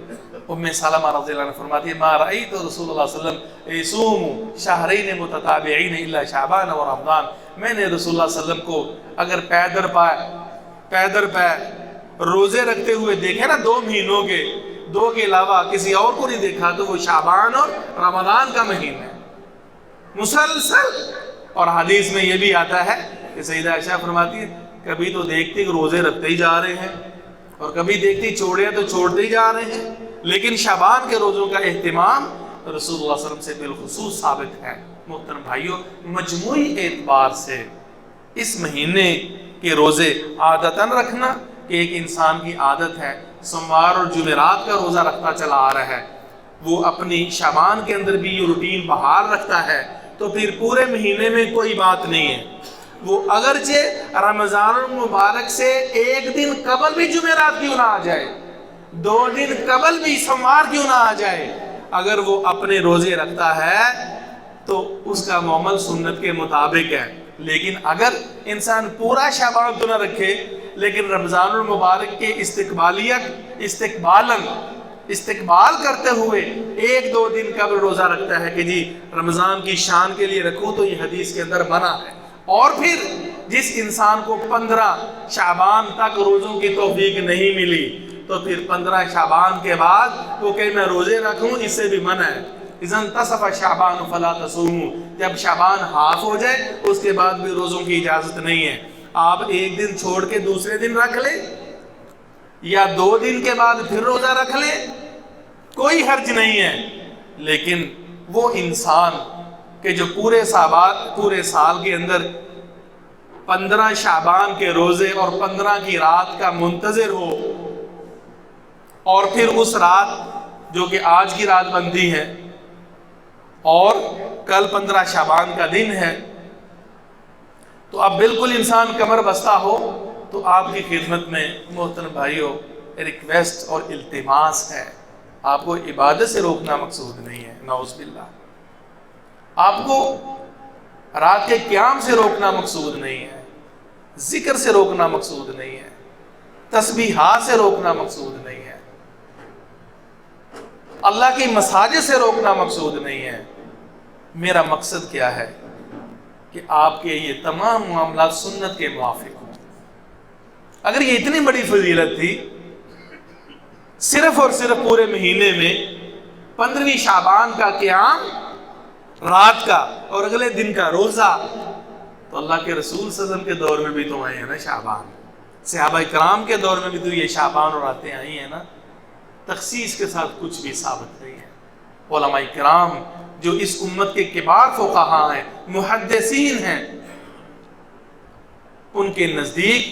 ام سلمہ رضی اللہ عنہ فرماتی ہے ما رأیت رسول اللہ صلی اللہ علیہ وسلم یصوم شہرین متتابعین الا شعبان و رمضان، میں نے رسول اللہ صلی اللہ علیہ وسلم کو اگر پیدر پہ روزے رکھتے ہوئے دیکھے نا 2 مہینوں کے، 2 کے علاوہ کسی اور کو نہیں دیکھا، تو وہ شعبان اور رمضان کا مہینہ ہے مسلسل۔ اور حدیث میں یہ بھی آتا ہے کہ سیدہ عائشہ فرماتی ہے کبھی تو دیکھتی کہ روزے رکھتے ہی جا رہے ہیں اور کبھی دیکھتی چھوڑے تو چھوڑتے ہی جا رہے ہیں، لیکن شعبان کے روزوں کا اہتمام رسول اللہ صلی اللہ علیہ وسلم سے بالخصوص ثابت ہے۔ محترم بھائیوں، مجموعی اعتبار سے اس مہینے کے روزے عادتاً رکھنا کہ ایک انسان کی عادت ہے سوموار اور جمعرات کا روزہ رکھتا چلا آ رہا ہے، وہ اپنی شعبان کے اندر بھی یہ روٹین بحال رکھتا ہے، تو پھر پورے مہینے میں کوئی بات نہیں ہے۔ وہ اگرچہ رمضان المبارک سے 1 دن قبل بھی جمعرات کیوں نہ آ جائے، 2 دن قبل بھی سوموار کیوں نہ آ جائے، اگر وہ اپنے روزے رکھتا ہے تو اس کا معمل سنت کے مطابق ہے۔ لیکن اگر انسان پورا شعبان تو نہ رکھے لیکن رمضان المبارک کے استقبال کرتے ہوئے 1-2 دن قبل روزہ رکھتا ہے کہ جی رمضان کی شان کے لیے رکھوں، تو یہ حدیث کے اندر منع ہے۔ اور پھر جس انسان کو 15 شعبان تک روزوں کی توفیق نہیں ملی تو پھر 15 شعبان کے بعد وہ کہ میں روزے رکھوں، اس سے بھی منع ہے۔ اذا انتصف شعبان فلا تصوموا، جب شعبان ہاف ہو جائے اس کے بعد بھی روزوں کی اجازت نہیں ہے۔ آپ 1 دن چھوڑ کے دوسرے دن رکھ لیں یا 2 دن کے بعد پھر روزہ رکھ لیں، کوئی حرج نہیں ہے۔ لیکن وہ انسان کہ جو پورے سال کے اندر 15 شعبان کے روزے اور 15 کی رات کا منتظر ہو، اور پھر اس رات جو کہ آج کی رات بنتی ہے اور کل 15 شعبان کا دن ہے، تو اب بالکل انسان کمر بستہ ہو، تو آپ کی خدمت میں محترم بھائیوں ریکویسٹ اور التماس ہے، آپ کو عبادت سے روکنا مقصود نہیں ہے، نعوذ باللہ، آپ کو رات کے قیام سے روکنا مقصود نہیں ہے، ذکر سے روکنا مقصود نہیں ہے، تسبیحات سے روکنا مقصود نہیں ہے، اللہ کی مساجد سے روکنا مقصود نہیں ہے۔ میرا مقصد کیا ہے کہ آپ کے یہ تمام معاملات سنت کے موافق ہوں۔ اگر یہ اتنی بڑی فضیلت تھی صرف اور صرف پورے مہینے میں 15ویں شعبان کا قیام رات کا اور اگلے دن کا روزہ، تو اللہ کے رسول صلی اللہ علیہ وسلم کے دور میں بھی تو آئے ہیں نا شعبان، صحابہ کرام کے دور میں بھی تو یہ شعبان اور راتیں آئی ہیں نا، تخصیص کے ساتھ کچھ بھی ثابت نہیں ہے۔ علماء کرام جو اس امت کے کبار فقہاء ہیں، محدثین ہیں، ان کے نزدیک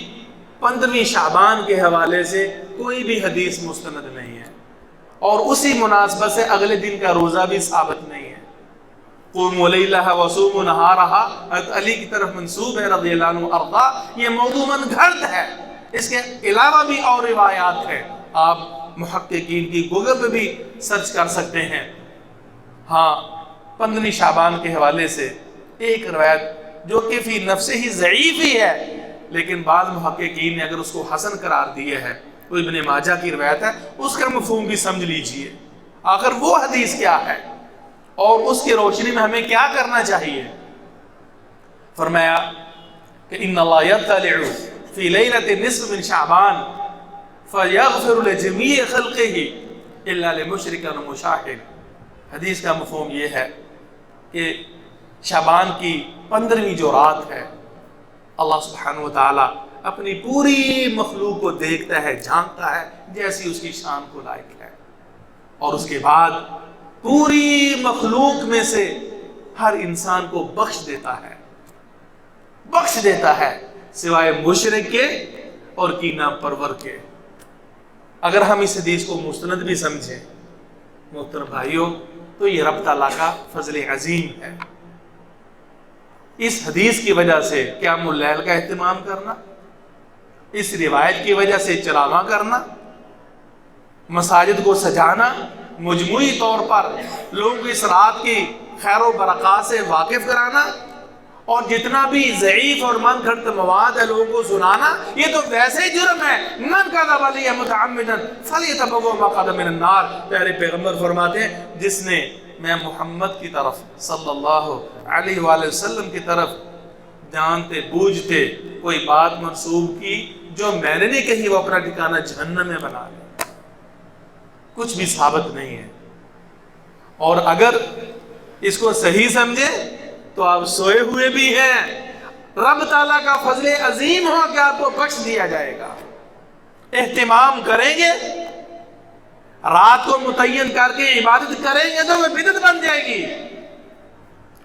15ویں شعبان کے حوالے سے کوئی بھی حدیث مستند نہیں ہے، اور اسی مناسبت سے اگلے دن کا روزہ بھی ثابت نہیں ہے۔ قوموا لیلہ وصوموا نہارہا، حضرت علی کی طرف منسوب ہے رضی اللہ عنہ ارضا، یہ موضوع من گھڑت ہے، اس کے علاوہ بھی اور روایات ہیں، آپ محققین کی گوگل پہ بھی سرچ کر سکتے ہیں۔ ہاں 15ویں شعبان کے حوالے سے ایک روایت جو کہ فی نفس ہی ضعیف ہی ہے، لیکن بعض محققین نے اگر اس کو حسن قرار دیا ہے، وہ ابن ماجہ کی روایت ہے، اس کا مفہوم بھی سمجھ لیجئے آخر وہ حدیث کیا ہے اور اس کی روشنی میں ہمیں کیا کرنا چاہیے۔ فرمایا کہ ان اللہ یطلع فی لیلۃ نصف من شعبان فیغفر لجمیع خلقہ الا لمشرک و مشاہد۔ حدیث کا مفہوم یہ ہے کہ شعبان کی 15ویں جو رات ہے، اللہ سبحانہ وتعالی اپنی پوری مخلوق کو دیکھتا ہے، جھانکتا ہے جیسی اس کی شان کو لائق ہے، اور اس کے بعد پوری مخلوق میں سے ہر انسان کو بخش دیتا ہے سوائے مشرک کے اور کینہ پرور کے۔ اگر ہم اس حدیث کو مستند بھی سمجھیں محترم بھائیوں، تو یہ رب تعالیٰ کا فضل عظیم ہے۔ اس حدیث کی وجہ سے قیام اللیل کا اہتمام کرنا، اس روایت کی وجہ سے چراغاں کرنا، مساجد کو سجانا، مجموعی طور پر لوگوں کو اس رات کی خیر و برکات سے واقف کرانا، اور جتنا بھی ضعیف اور من گھڑت مواد ہے لوگوں کو سنانا، یہ تو ویسے ہی جرم ہے۔ من کذب علی متعمدا فلیتبوأ مقعدہ من النار۔ پیارے پیغمبر فرماتے ہیں جس نے میں محمد کی طرف صلی اللہ علیہ وآلہ وسلم کی طرف جانتے بوجھتے کوئی بات منسوب کی جو میں نے نہیں کہی، وہ اپنا ٹھکانہ جہنم میں بنا لے، کچھ بھی ثابت نہیں ہے۔ اور اگر اس کو صحیح سمجھے تو آپ سوئے ہوئے بھی ہیں، رب تعالیٰ کا فضل عظیم ہو کہ آپ کو بخش دیا جائے گا۔ اہتمام کریں گے، رات کو متعین کر کے عبادت کریں گے تو وہ بدعت بن جائے گی۔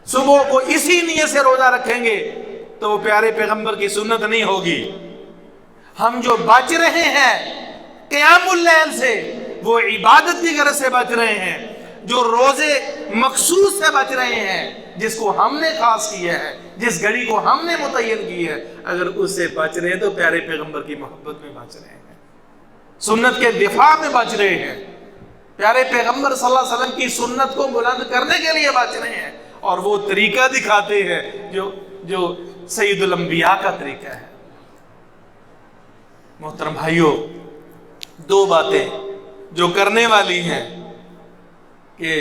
صبح کو اسی نیت سے روزہ رکھیں گے تو وہ پیارے پیغمبر کی سنت نہیں ہوگی۔ ہم جو بچ رہے ہیں قیام اللیل سے، وہ عبادت کی غرض سے بچ رہے ہیں، جو روزے مخصوص سے بچ رہے ہیں، جس کو ہم نے خاص کیا ہے، جس گھڑی کو ہم نے متعین کی ہے، اگر اس سے بچ رہے ہیں تو پیارے پیغمبر کی محبت میں بچ رہے ہیں، سنت کے دفاع میں بچ رہے ہیں، پیارے پیغمبر صلی اللہ علیہ وسلم کی سنت کو بلند کرنے کے لیے بچ رہے ہیں، اور وہ طریقہ دکھاتے ہیں جو سید الانبیاء کا طریقہ ہے۔ محترم بھائیوں، دو باتیں جو کرنے والی ہیں کہ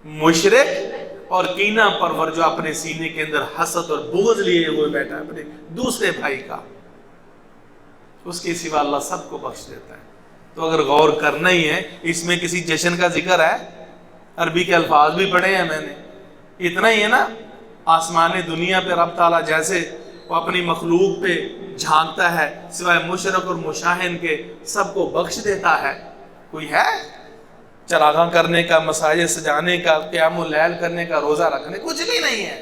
مشرک اور کینہ پرور جو اپنے سینے کے اندر حسد اور بغض لیے ہوئے بیٹھا ہے اپنے دوسرے بھائی کا، اس کے سوا اللہ سب کو بخش دیتا ہے۔ تو اگر غور کرنا ہی ہے، اس میں کسی جشن کا ذکر ہے، عربی کے الفاظ بھی پڑھے ہیں میں نے، اتنا ہی ہے نا، آسمان دنیا پہ رب تعالیٰ جیسے وہ اپنی مخلوق پہ جھانکتا ہے، سوائے مشرق اور مشاہن کے سب کو بخش دیتا ہے، کوئی ہے؟ چراغاں کرنے کا، مساجد سجانے کا، قیام اللیل کرنے کا، روزہ رکھنے، کچھ بھی نہیں ہے۔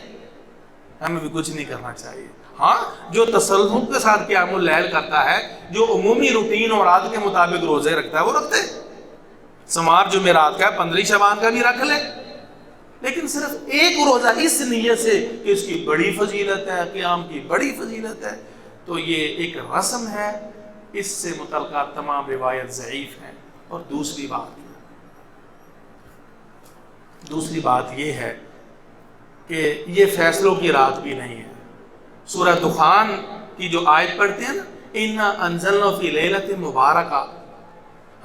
ہمیں بھی کچھ نہیں کرنا چاہیے۔ ہاں، جو تسلسل کے ساتھ قیام اللیل کرتا ہے، جو عمومی روٹین اور عادت کے مطابق روزے رکھتا ہے، وہ رکھتے، سمار جمعرات کا، 15 شعبان کا بھی رکھ لے، لیکن صرف ایک روزہ اس نیت سے کہ اس کی بڑی فضیلت ہے، قیام کی بڑی فضیلت ہے، تو یہ ایک رسم ہے، اس سے متعلقہ تمام روایت ضعیف ہیں۔ اور دوسری بات یہ ہے کہ یہ فیصلوں کی رات بھی نہیں ہے۔ سورہ دخان کی جو آیت پڑھتے ہیں نا، اِنَّا أَنزَلْنَا فِي لَيْلَةٍ مُبَارَكَةٍ،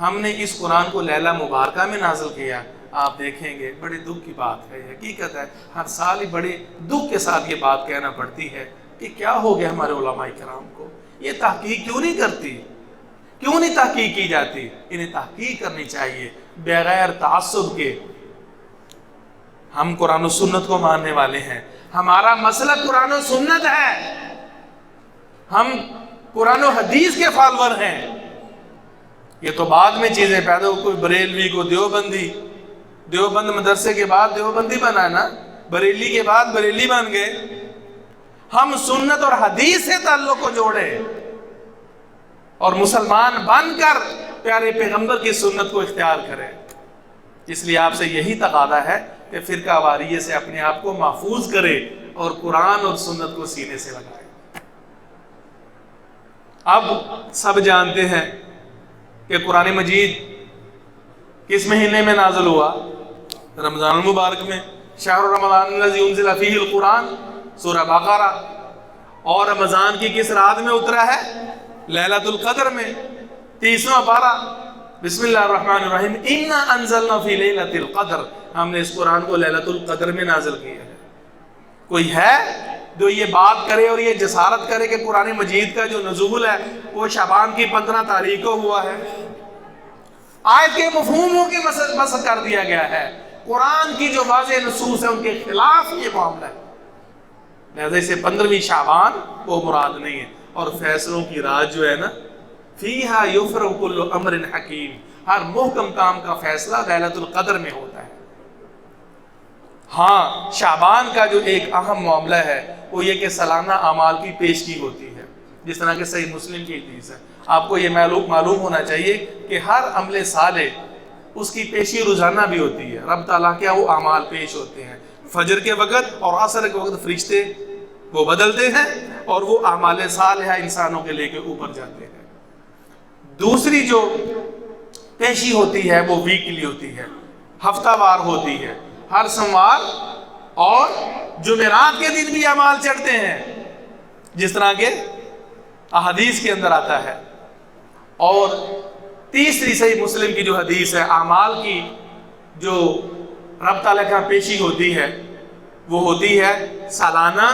ہم نے اس قرآن کو لیلہ مبارکہ میں نازل کیا۔ آپ دیکھیں گے بڑے دکھ کی بات ہے، حقیقت ہے، ہر سال ہی بڑے دکھ کے ساتھ یہ بات کہنا پڑتی ہے کہ کیا ہو گیا ہمارے علماء کرام کو، یہ تحقیق کیوں نہیں کرتی، کیوں نہیں تحقیق کی جاتی؟ انہیں تحقیق کرنی چاہیے بغیر تعصب کے۔ ہم قرآن و سنت کو ماننے والے ہیں، ہمارا مسلک قرآن و سنت ہے، ہم قرآن و حدیث کے فالور ہیں۔ یہ تو بعد میں چیزیں پیدا ہو، کوئی بریلوی کو دیوبندی، دیوبند مدرسے کے بعد دیوبندی بنا نا، بریلی کے بعد بریلی بن گئے۔ ہم سنت اور حدیث سے تعلق کو جوڑے اور مسلمان بن کر پیارے پیغمبر کی سنت کو اختیار کریں۔ اس لیے آپ سے یہی تقاضا ہے کہ فرقہ واریت سے اپنے آپ کو محفوظ کرے اور قرآن اور سنت کو سینے سے لگائے۔ اب سب جانتے ہیں کہ قرآن مجید کس مہینے میں نازل ہوا؟ رمضان المبارک میں، شہر رمضان الذی انزل فیہ القرآن، سورہ بقرہ۔ اور رمضان کی کس رات میں اترا ہے؟ لیلۃ القدر میں، 30واں پارہ، بسم اللہ الرحمن الرحیم، انا انزلنا فی لیلۃ القدر، ہم نے اس قرآن کو لیلۃ القدر میں نازل کیا ہے۔ کوئی ہے جو یہ بات کرے اور یہ جسارت کرے کہ قرآن مجید کا جو نزول ہے وہ شعبان کی 15 تاریخ کو ہوا ہے؟ آیت کے مفہوموں کے مسخ کر دیا گیا ہے، قرآن کی جو واضح نصوص ہیں ان کے خلاف یہ معاملہ ہے، لہذا اسے 15ویں شعبان وہ مراد نہیں ہے۔ اور فیصلوں کی رات جو ہے نا، فیہا یفرق کل امر حکیم، ہر محکم کام کا فیصلہ لیلۃ القدر میں ہوتا ہے۔ ہاں، شعبان کا جو ایک اہم معاملہ ہے وہ یہ کہ سالانہ اعمال کی پیشگی ہوتی ہے، جس طرح کہ صحیح مسلم کی حدیث ہے۔ آپ کو یہ معلوم ہونا چاہیے کہ ہر عمل صالح اس کی پیشی روزانہ بھی ہوتی ہے. رب تعالیٰ کیا وہ اعمال پیش ہوتے ہیں فجر کے وقت اور عصر کے وقت، فرشتے وہ بدلتے ہیں اور وہ اعمال صالحہ انسانوں کے لے کے اوپر جاتے ہیں. دوسری جو پیشی ہوتی ہے وہ ویکلی ہوتی ہے، ہفتہ وار ہوتی ہے. ہر سوموار اور جمعرات کے دن بھی اعمال چڑھتے ہیں، جس طرح کے احادیث کے اندر آتا ہے. اور تیسری صحیح مسلم کی جو حدیث ہے، اعمال کی جو رب تعالیٰ کا پیشی ہوتی ہے وہ ہوتی ہے سالانہ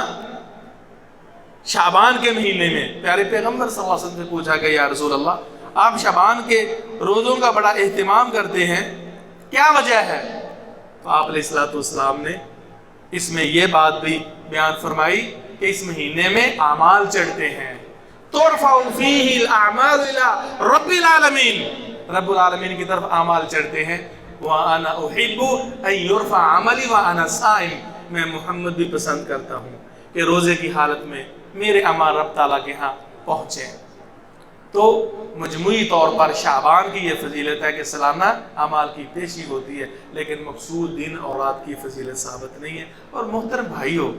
شعبان کے مہینے میں. پیارے پیغمبر صلی اللہ علیہ وسلم سے پوچھا کہ یا رسول اللہ، آپ شعبان کے روزوں کا بڑا اہتمام کرتے ہیں، کیا وجہ ہے؟ تو آپ علیہ الصلوۃ والسلام نے اس میں یہ بات بھی بیان فرمائی کہ اس مہینے میں اعمال چڑھتے ہیں. ترفع فیہ الاعمال الی رب العالمین، رب العالمین کی طرف اعمال چڑھتے ہیں. وَأَنَا أُحِبُّ أَن يُرْفَعَ عَمَلِي وَأَنَا صَائِمٌ، میں محمد بھی پسند کرتا ہوں کہ روزے کی حالت میں میرے اعمال رب تعالیٰ کے ہاں پہنچیں. تو مجموعی طور پر شعبان کی یہ فضیلت ہے کہ سالانہ اعمال کی پیشی ہوتی ہے، لیکن مقصود دن اور رات کی فضیلت ثابت نہیں ہے. اور محترم بھائیوں،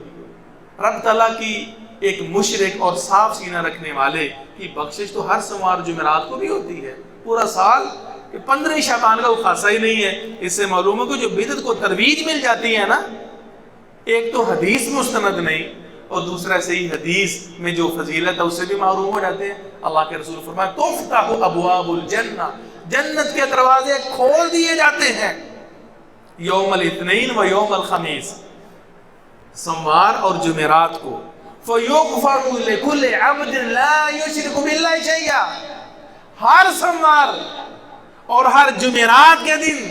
رب تعالیٰ کی ایک مشرک اور صاف سینہ رکھنے والے کی بخشش تو ہر سوموار جمعرات کو بھی ہوتی ہے. پورا سال کہ 15 شعبان کا وہ خاصا ہی نہیں ہے. اس سے معلوم ہے کہ جو بدعت کو ترویج مل جاتی ہے نا، ایک تو حدیث مستند نہیں اور دوسرا صحیح حدیث میں جو فضیلت ہے اس سے بھی محروم ہو جاتے ہیں. اللہ کے رسول فرمایا تفتح ابواب الجنہ، جنت کے دروازے کھول دیے جاتے ہیں یوم الاثنین و یوم الخمیس، سوموار اور جمعرات کو. فیغفر لکل عبد لا یشرک باللہ شیئا، ہر سوموار اور ہر جمعرات کے دن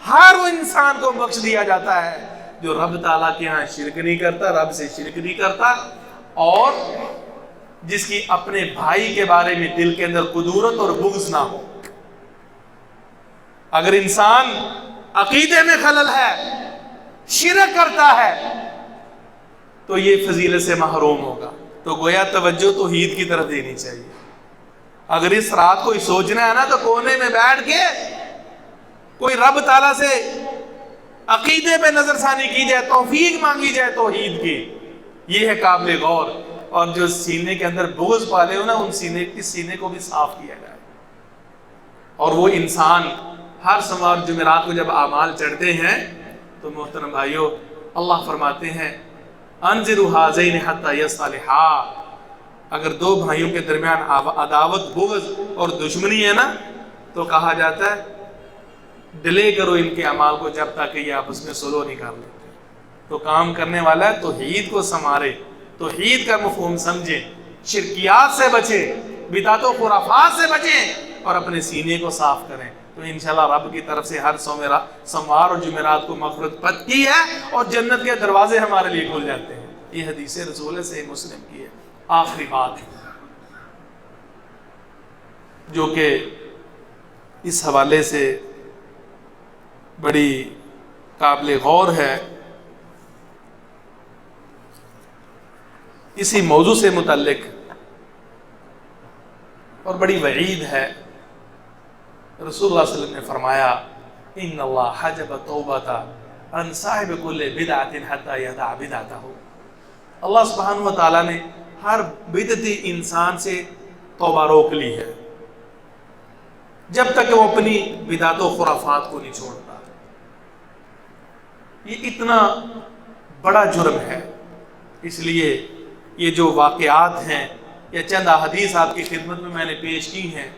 ہر وہ انسان کو بخش دیا جاتا ہے جو رب تعالیٰ کے ہاں شرک نہیں کرتا، رب سے شرک نہیں کرتا، اور جس کی اپنے بھائی کے بارے میں دل کے اندر قدورت اور بغض نہ ہو. اگر انسان عقیدے میں خلل ہے، شرک کرتا ہے، تو یہ فضیلت سے محروم ہوگا. تو گویا توجہ توحید کی طرف دینی چاہیے. اگر اس رات کو سوچنا ہے نا تو کونے میں بیٹھ کے کوئی رب تعالیٰ سے عقیدے پہ نظر ثانی کی جائے، توفیق مانگی جائے توحید کی، یہ ہے قابل غور. اور جو سینے کے اندر بغض پالے ہو نا، ان سینے کو بھی صاف کیا جائے. اور وہ انسان ہر سوموار جمعرات کو جب اعمال چڑھتے ہیں تو محترم بھائیوں، اللہ فرماتے ہیں انذروا ھذین حتی یصطلحا. اگر دو بھائیوں کے درمیان عداوت، بغض اور دشمنی ہے نا، تو کہا جاتا ہے ڈیلے کرو ان کے اعمال کو جب تک کہ یہ آپس میں صلح نہیں کر لیتے. تو کام کرنے والا ہے توحید کو سنوارے، توحید کا مفہوم سمجھیں، شرکیات سے بچیں، بدعت و خرافات سے بچیں اور اپنے سینے کو صاف کریں. تو انشاءاللہ رب کی طرف سے ہر سوموار اور جمعرات کو مغفرت پتی ہے اور جنت کے دروازے ہمارے لیے کھل جاتے ہیں. یہ حدیث رسول سے مسلم کی ہے. آخری بات جو کہ اس حوالے سے بڑی قابل غور ہے، اسی موضوع سے متعلق اور بڑی وعید ہے. رسول اللہ صلی اللہ علیہ وسلم نے فرمایا ان اللہ حجب توبۃ عن صاحب کل بدعۃ حتی یدع بدعتہ. اللہ سبحانہ و تعالیٰ نے ہر بدعتی انسان سے توبہ روک لی ہے جب تک کہ وہ اپنی بدعت و خرافات کو نہیں چھوڑتا. یہ اتنا بڑا جرم ہے. اس لیے یہ جو واقعات ہیں یا چند احادیث آپ کی خدمت میں نے پیش کی ہیں،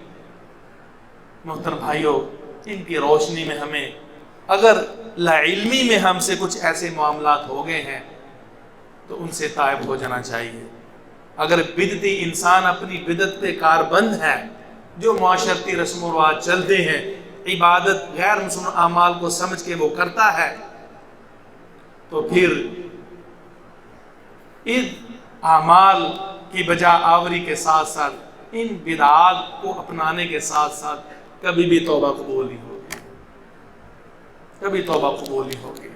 محترم بھائیوں، ان کی روشنی میں ہمیں اگر لا علمی میں ہم سے کچھ ایسے معاملات ہو گئے ہیں تو ان سے تائب ہو جانا چاہیے. اگر بدعتی انسان اپنی بدعت پہ کاربند ہے، جو معاشرتی رسم و رواج چلتے ہیں، عبادت غیر مسلم اعمال کو سمجھ کے وہ کرتا ہے، تو پھر ان اعمال کی بجا آوری کے ساتھ ساتھ ان بدعات کو اپنانے کے ساتھ ساتھ کبھی بھی توبہ قبول نہیں ہوگی، کبھی توبہ قبول نہیں ہوگی.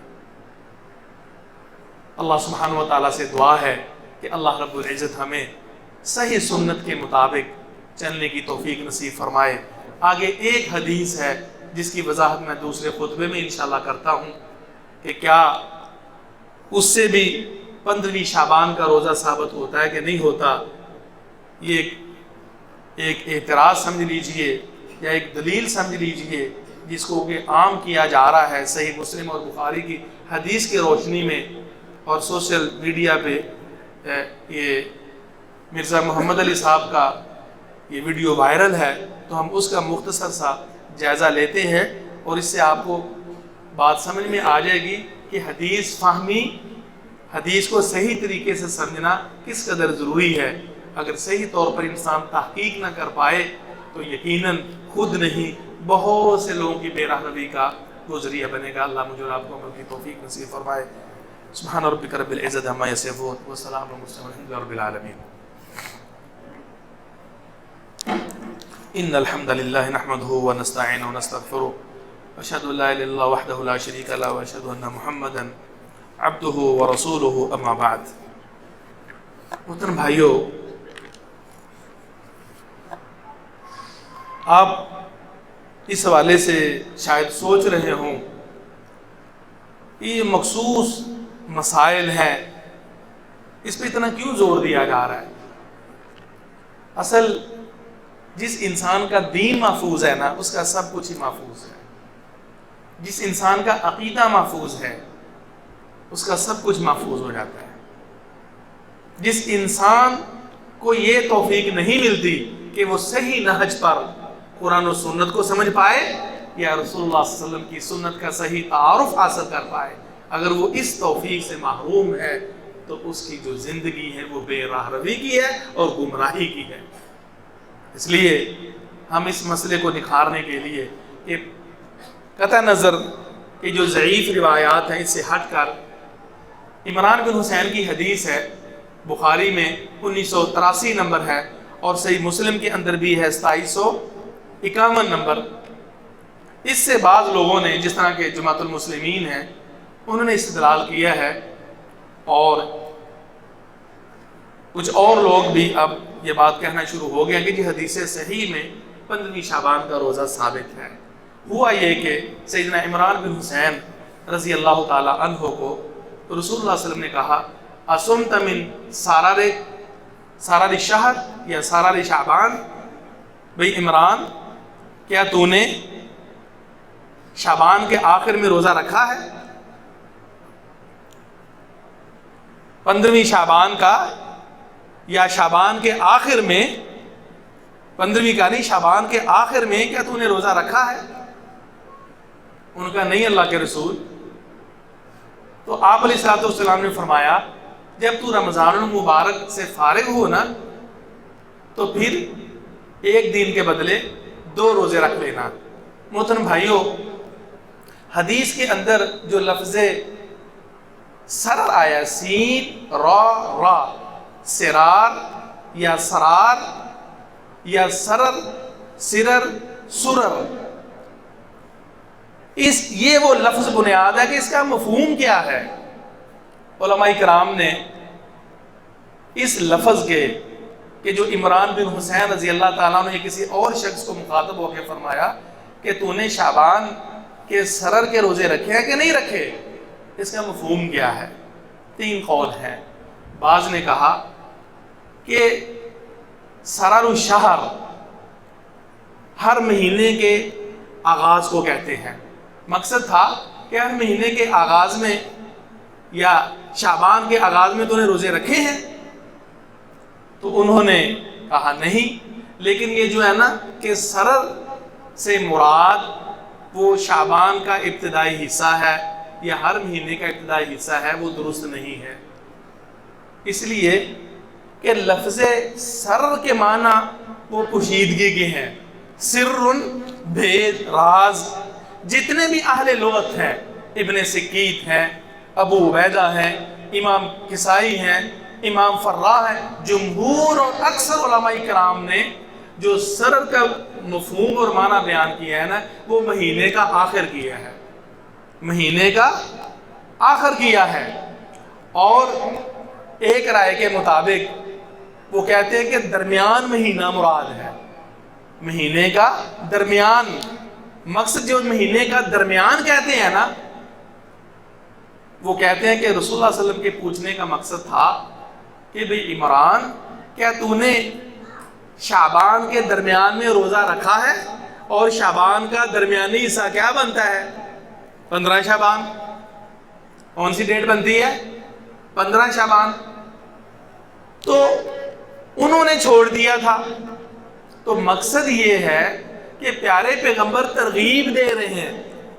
اللہ سبحانہ و تعالیٰ سے دعا ہے کہ اللہ رب العزت ہمیں صحیح سنت کے مطابق چلنے کی توفیق نصیب فرمائے. آگے ایک حدیث ہے جس کی وضاحت میں دوسرے خطبے میں انشاءاللہ کرتا ہوں کہ کیا اس سے بھی 15ویں شعبان کا روزہ ثابت ہوتا ہے کہ نہیں ہوتا. یہ ایک اعتراض سمجھ لیجئے یا ایک دلیل سمجھ لیجئے جس کو کہ عام کیا جا رہا ہے صحیح مسلم اور بخاری کی حدیث کی روشنی میں، اور سوشل میڈیا پہ یہ مرزا محمد علی صاحب کا یہ ویڈیو وائرل ہے. تو ہم اس کا مختصر سا جائزہ لیتے ہیں اور اس سے آپ کو بات سمجھ میں آ جائے گی کہ حدیث فہمی، حدیث کو صحیح طریقے سے سمجھنا کس قدر ضروری ہے. اگر صحیح طور پر انسان تحقیق نہ کر پائے تو یقیناً خود نہیں بہت سے لوگوں کی بے راہ روی کا وہ ذریعہ بنے گا. اللہ مجھے اور آپ کو عمل کی توفیق نصیب فرمائے. سبحان ربک رب العزت عما یصفون وسلام علی المرسلین والحمد للہ رب العالمین. ان الحمد للہ نحمده ونستعینه ونستغفره واشهد ان لا اله الا الله وحده لا شريك له واشهد ان محمدا عبده ورسوله اما بعد. محترم بھائیو، آپ اس حوالے سے شاید سوچ رہے ہوں یہ مخصوص مسائل ہیں، اس پہ اتنا کیوں زور دیا جا رہا ہے؟ اصل جس انسان کا دین محفوظ ہے نا، اس کا سب کچھ ہی محفوظ ہے. جس انسان کا عقیدہ محفوظ ہے اس کا سب کچھ محفوظ ہو جاتا ہے. جس انسان کو یہ توفیق نہیں ملتی کہ وہ صحیح نہج پر قرآن و سنت کو سمجھ پائے یا رسول اللہ صلی اللہ علیہ وسلم کی سنت کا صحیح تعارف حاصل کر پائے، اگر وہ اس توفیق سے محروم ہے تو اس کی جو زندگی ہے وہ بے راہ روی کی ہے اور گمراہی کی ہے. اس لیے ہم اس مسئلے کو نکھارنے کے لیے کہ قطع نظر کہ جو ضعیف روایات ہیں اس سے ہٹ کر عمران بن حسین کی حدیث ہے، بخاری میں 1983 نمبر ہے اور صحیح مسلم کے اندر بھی ہے 2751 نمبر. اس سے بعض لوگوں نے جس طرح کے جماعت المسلمین ہیں انہوں نے استدلال کیا ہے، اور کچھ اور لوگ بھی اب یہ بات کہنا شروع ہو گیا کہ جی حدیث صحیح میں 15ویں شعبان کا روزہ ثابت ہے. ہوا یہ کہ سیدنا عمران بن حسین رضی اللہ تعالی عنہ کو رسول اللہ صلی اللہ علیہ وسلم نے کہا اصمت من سارار شہر یا سارار شعبان، بھئی عمران کیا تو نے شعبان کے آخر میں روزہ رکھا ہے؟ 15ویں شعبان کا یا شعبان کے آخر میں، 15ویں کا نہیں شعبان کے آخر میں کیا تو نے روزہ رکھا ہے؟ ان کا نہیں اللہ کے رسول. تو آپ علیہ الصلوۃ والسلام نے فرمایا جب تو رمضان المبارک سے فارغ ہو نا تو پھر ایک دن کے بدلے 2 روزے رکھ لینا. محترم بھائیو، حدیث کے اندر جو لفظ سرر آیا، سین را سرار یا سرار یا سرر سرر سرر، یہ وہ لفظ بنیاد ہے کہ اس کا مفہوم کیا ہے. علماء کرام نے اس لفظ کے کہ جو عمران بن حسین رضی اللہ تعالیٰ نے کسی اور شخص کو مخاطب ہو کے فرمایا کہ تو نے شعبان کے سرر کے روزے رکھے ہیں کہ نہیں رکھے، اس کا مفہوم کیا ہے؟ 3 قول ہیں. بعض نے کہا کہ سرر الشہر ہر مہینے کے آغاز کو کہتے ہیں. مقصد تھا کہ ہر مہینے کے آغاز میں یا شعبان کے آغاز میں تو نے روزے رکھے ہیں. تو انہوں نے کہا نہیں، لیکن یہ جو ہے نا کہ سرر سے مراد وہ شعبان کا ابتدائی حصہ ہے یا ہر مہینے کا ابتدائی حصہ ہے، وہ درست نہیں ہے. اس لیے کہ لفظ سرر کے معنی وہ پوشیدگی کے ہیں، سر بھید راز. جتنے بھی اہل لغت ہیں، ابن سکیت ہیں، ابو عبیدہ ہیں، امام کسائی ہیں، امام فرا ہیں، جمہور اور اکثر علماء کرام نے جو سرر کا مفہوم اور معنی بیان کیا ہے نا وہ مہینے کا آخر کیا ہے، مہینے کا آخر کیا ہے. اور ایک رائے کے مطابق وہ کہتے ہیں کہ درمیان مہینہ مراد ہے، مہینے کا درمیان مقصد جو مہینے کا درمیان کہتے ہیں نا، وہ کہتے ہیں کہ رسول اللہ صلی اللہ علیہ وسلم کے پوچھنے کا مقصد تھا کہ بھئی عمران، کیا تو نے شعبان کے درمیان میں روزہ رکھا ہے؟ اور شعبان کا درمیانی حصہ کیا بنتا ہے؟ 15 شعبان۔ کون سی ڈیٹ بنتی ہے؟ 15 شعبان۔ تو انہوں نے چھوڑ دیا تھا۔ تو مقصد یہ ہے کہ پیارے پیغمبر ترغیب دے رہے ہیں،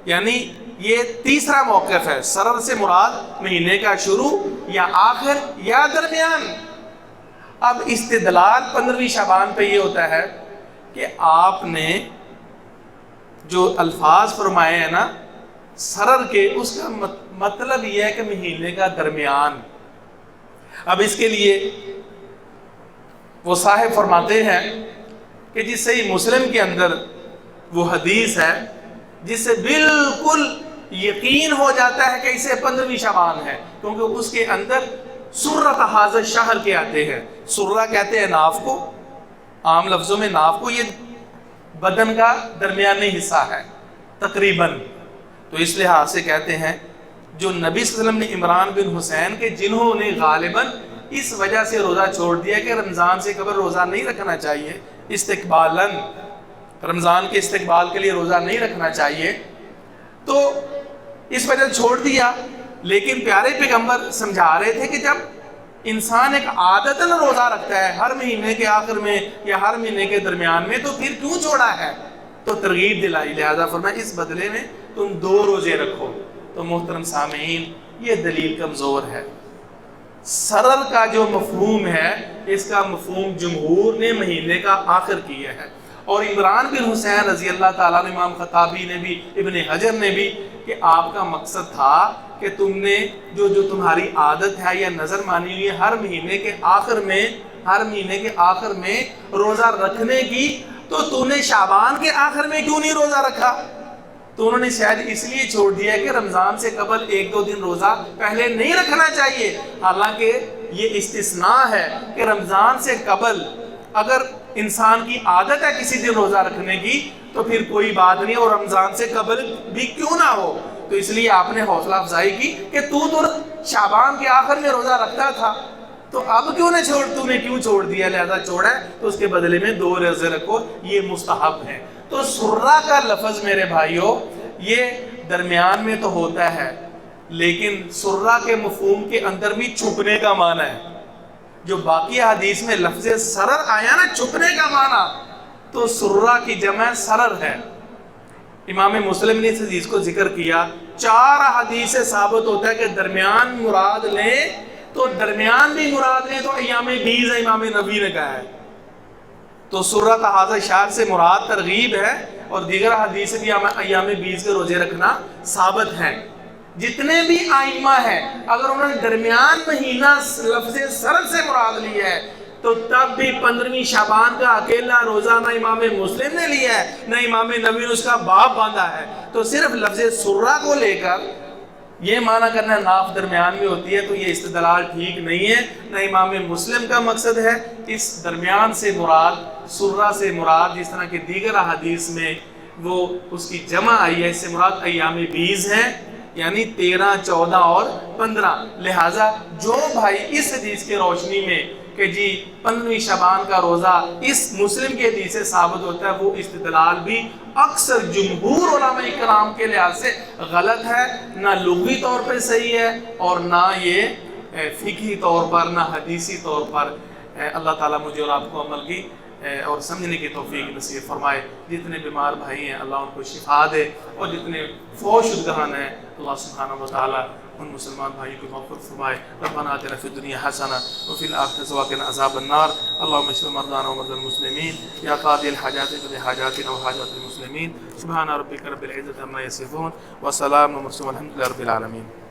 یعنی یہ تیسرا موقف ہے، سرر سے مراد مہینے کا شروع یا آخر یا درمیان۔ اب استدلال 15ویں شعبان پہ یہ ہوتا ہے کہ آپ نے جو الفاظ فرمائے ہیں نا سرر کے، اس کا مطلب یہ ہے کہ مہینے کا درمیان۔ اب اس کے لیے وہ صاحب فرماتے ہیں کہ جس صحیح مسلم کے اندر وہ حدیث ہے جس سے بالکل یقین ہو جاتا ہے کہ اسے 15ویں شعبان ہے، کیونکہ اس کے اندر سرۃ ھذا الشہر کے آتے ہیں۔ سرہ کہتے ہیں ناف کو، عام لفظوں میں ناف کو، یہ بدن کا درمیانی حصہ ہے تقریباً۔ تو اس لحاظ سے کہتے ہیں جو نبی صلی اللہ علیہ وسلم نے عمران بن حسین کے، جنہوں نے غالباً اس وجہ سے روزہ چھوڑ دیا کہ رمضان سے قبل روزہ نہیں رکھنا چاہیے، استقبالاً رمضان کے استقبال کے لیے روزہ نہیں رکھنا چاہیے، تو اس وجہ سے چھوڑ دیا۔ لیکن پیارے پیغمبر سمجھا رہے تھے کہ جب انسان ایک عادتاً روزہ رکھتا ہے ہر مہینے کے آخر میں یا ہر مہینے کے درمیان میں، تو پھر کیوں چھوڑا ہے؟ تو ترغیب دلائی، لہذا فرمایا اس بدلے میں تم 2 روزے رکھو۔ تو محترم سامعین، یہ دلیل کمزور ہے۔ سرر کا جو مفہوم ہے، اس کا مفہوم جمہور نے مہینے کا آخر کیا ہے، اور عمران بن حسین رضی اللہ تعالیٰ عنہ، امام خطابی نے بھی، ابن حجر نے بھی، کہ آپ کا مقصد تھا کہ تم نے جو تمہاری عادت ہے یا نظر مانی ہوئی ہے ہر مہینے کے آخر میں روزہ رکھنے کی، تو نے شعبان کے آخر میں کیوں نہیں روزہ رکھا؟ تو انہوں نے شاید اس لیے چھوڑ دیا کہ رمضان سے قبل 1-2 دن روزہ پہلے نہیں رکھنا چاہیے، حالانکہ یہ استثناء ہے کہ رمضان سے قبل اگر انسان کی عادت ہے کسی دن روزہ رکھنے کی تو پھر کوئی بات نہیں، اور رمضان سے قبل بھی کیوں نہ ہو۔ تو اس لیے آپ نے حوصلہ افزائی کی کہ تو شعبان کے آخر میں روزہ رکھتا تھا، تو اب تو نے کیوں چھوڑ دیا؟ لہذا چھوڑا ہے تو اس کے بدلے میں 2 روزے رکھو، یہ مستحب ہے۔ تو سرہ کا لفظ میرے بھائیوں یہ درمیان میں تو ہوتا ہے، لیکن سرہ کے مفہوم کے اندر بھی چھپنے کا معنی ہے۔ جو باقی حدیث میں لفظ سرر آیا نا، چھپنے کا معنی، تو سرہ کی جمع سرر ہے۔ امام مسلم نے اس حدیث کو ذکر کیا، 4 حدیث سے ثابت ہوتا ہے کہ درمیان مراد لیں تو درمیان بھی مراد لیں تو ایام بیز ہے، امام نبی نے کہا ہے۔ تو سرۃ ھذا الشہر سے مراد ترغیب ہے، اور دیگر حدیث بھی ایام بیز کے روزے رکھنا ثابت ہیں۔ جتنے بھی آئمہ ہیں اگر انہوں نے درمیان مہینہ لفظ سرر سے مراد لیا ہے تو تب بھی 15ویں شعبان کا اکیلا روزہ نہ امام مسلم نے لیا ہے نہ امام نبی نے اس کا باب باندھا ہے۔ تو صرف لفظ سرہ کو لے کر یہ معنی کرنا ناف درمیان میں ہوتی ہے تو یہ استدلال ٹھیک نہیں ہے، نہ امام مسلم کا مقصد ہے۔ اس درمیان سے مراد، سرہ سے مراد، جس طرح کہ دیگر حدیث میں وہ اس کی جمع آئی ہے، اس سے مراد ایام بیز ہیں، یعنی 13، 14 اور 15۔ لہٰذا جو بھائی اس حدیث کے روشنی میں کہ جی 15ویں شعبان کا روزہ اس مسلم کے حدیث سے ثابت ہوتا ہے، وہ استدلال بھی اکثر جمہور علماء اکرام کے لحاظ سے غلط ہے، نہ لغوی طور پہ صحیح ہے اور نہ یہ فقہی طور پر، نہ حدیثی طور پر۔ اللہ تعالیٰ مجھے اور آپ کو عمل کی اور سمجھنے کی توفیق نصیب فرمائے۔ جتنے بیمار بھائی ہیں اللہ ان کو شفا دے، اور جتنے فوت شدگان ہیں اللہ سبحانہ وتعالیٰ ان مسلمان بھائیوں کو مغفرت فرمائے۔ ربنا آتنا فی الدنیا حسنہ وفی الآخرۃ وقنا عذاب النار۔ اللهم اشف مرضانا ومرضى المسلمين یا قاضی الحاجات اقض حاجاتنا وحاجات المسلمين۔ سبحان ربک رب العزة عما یصفون وسلام والحمد للہ رب العالمین۔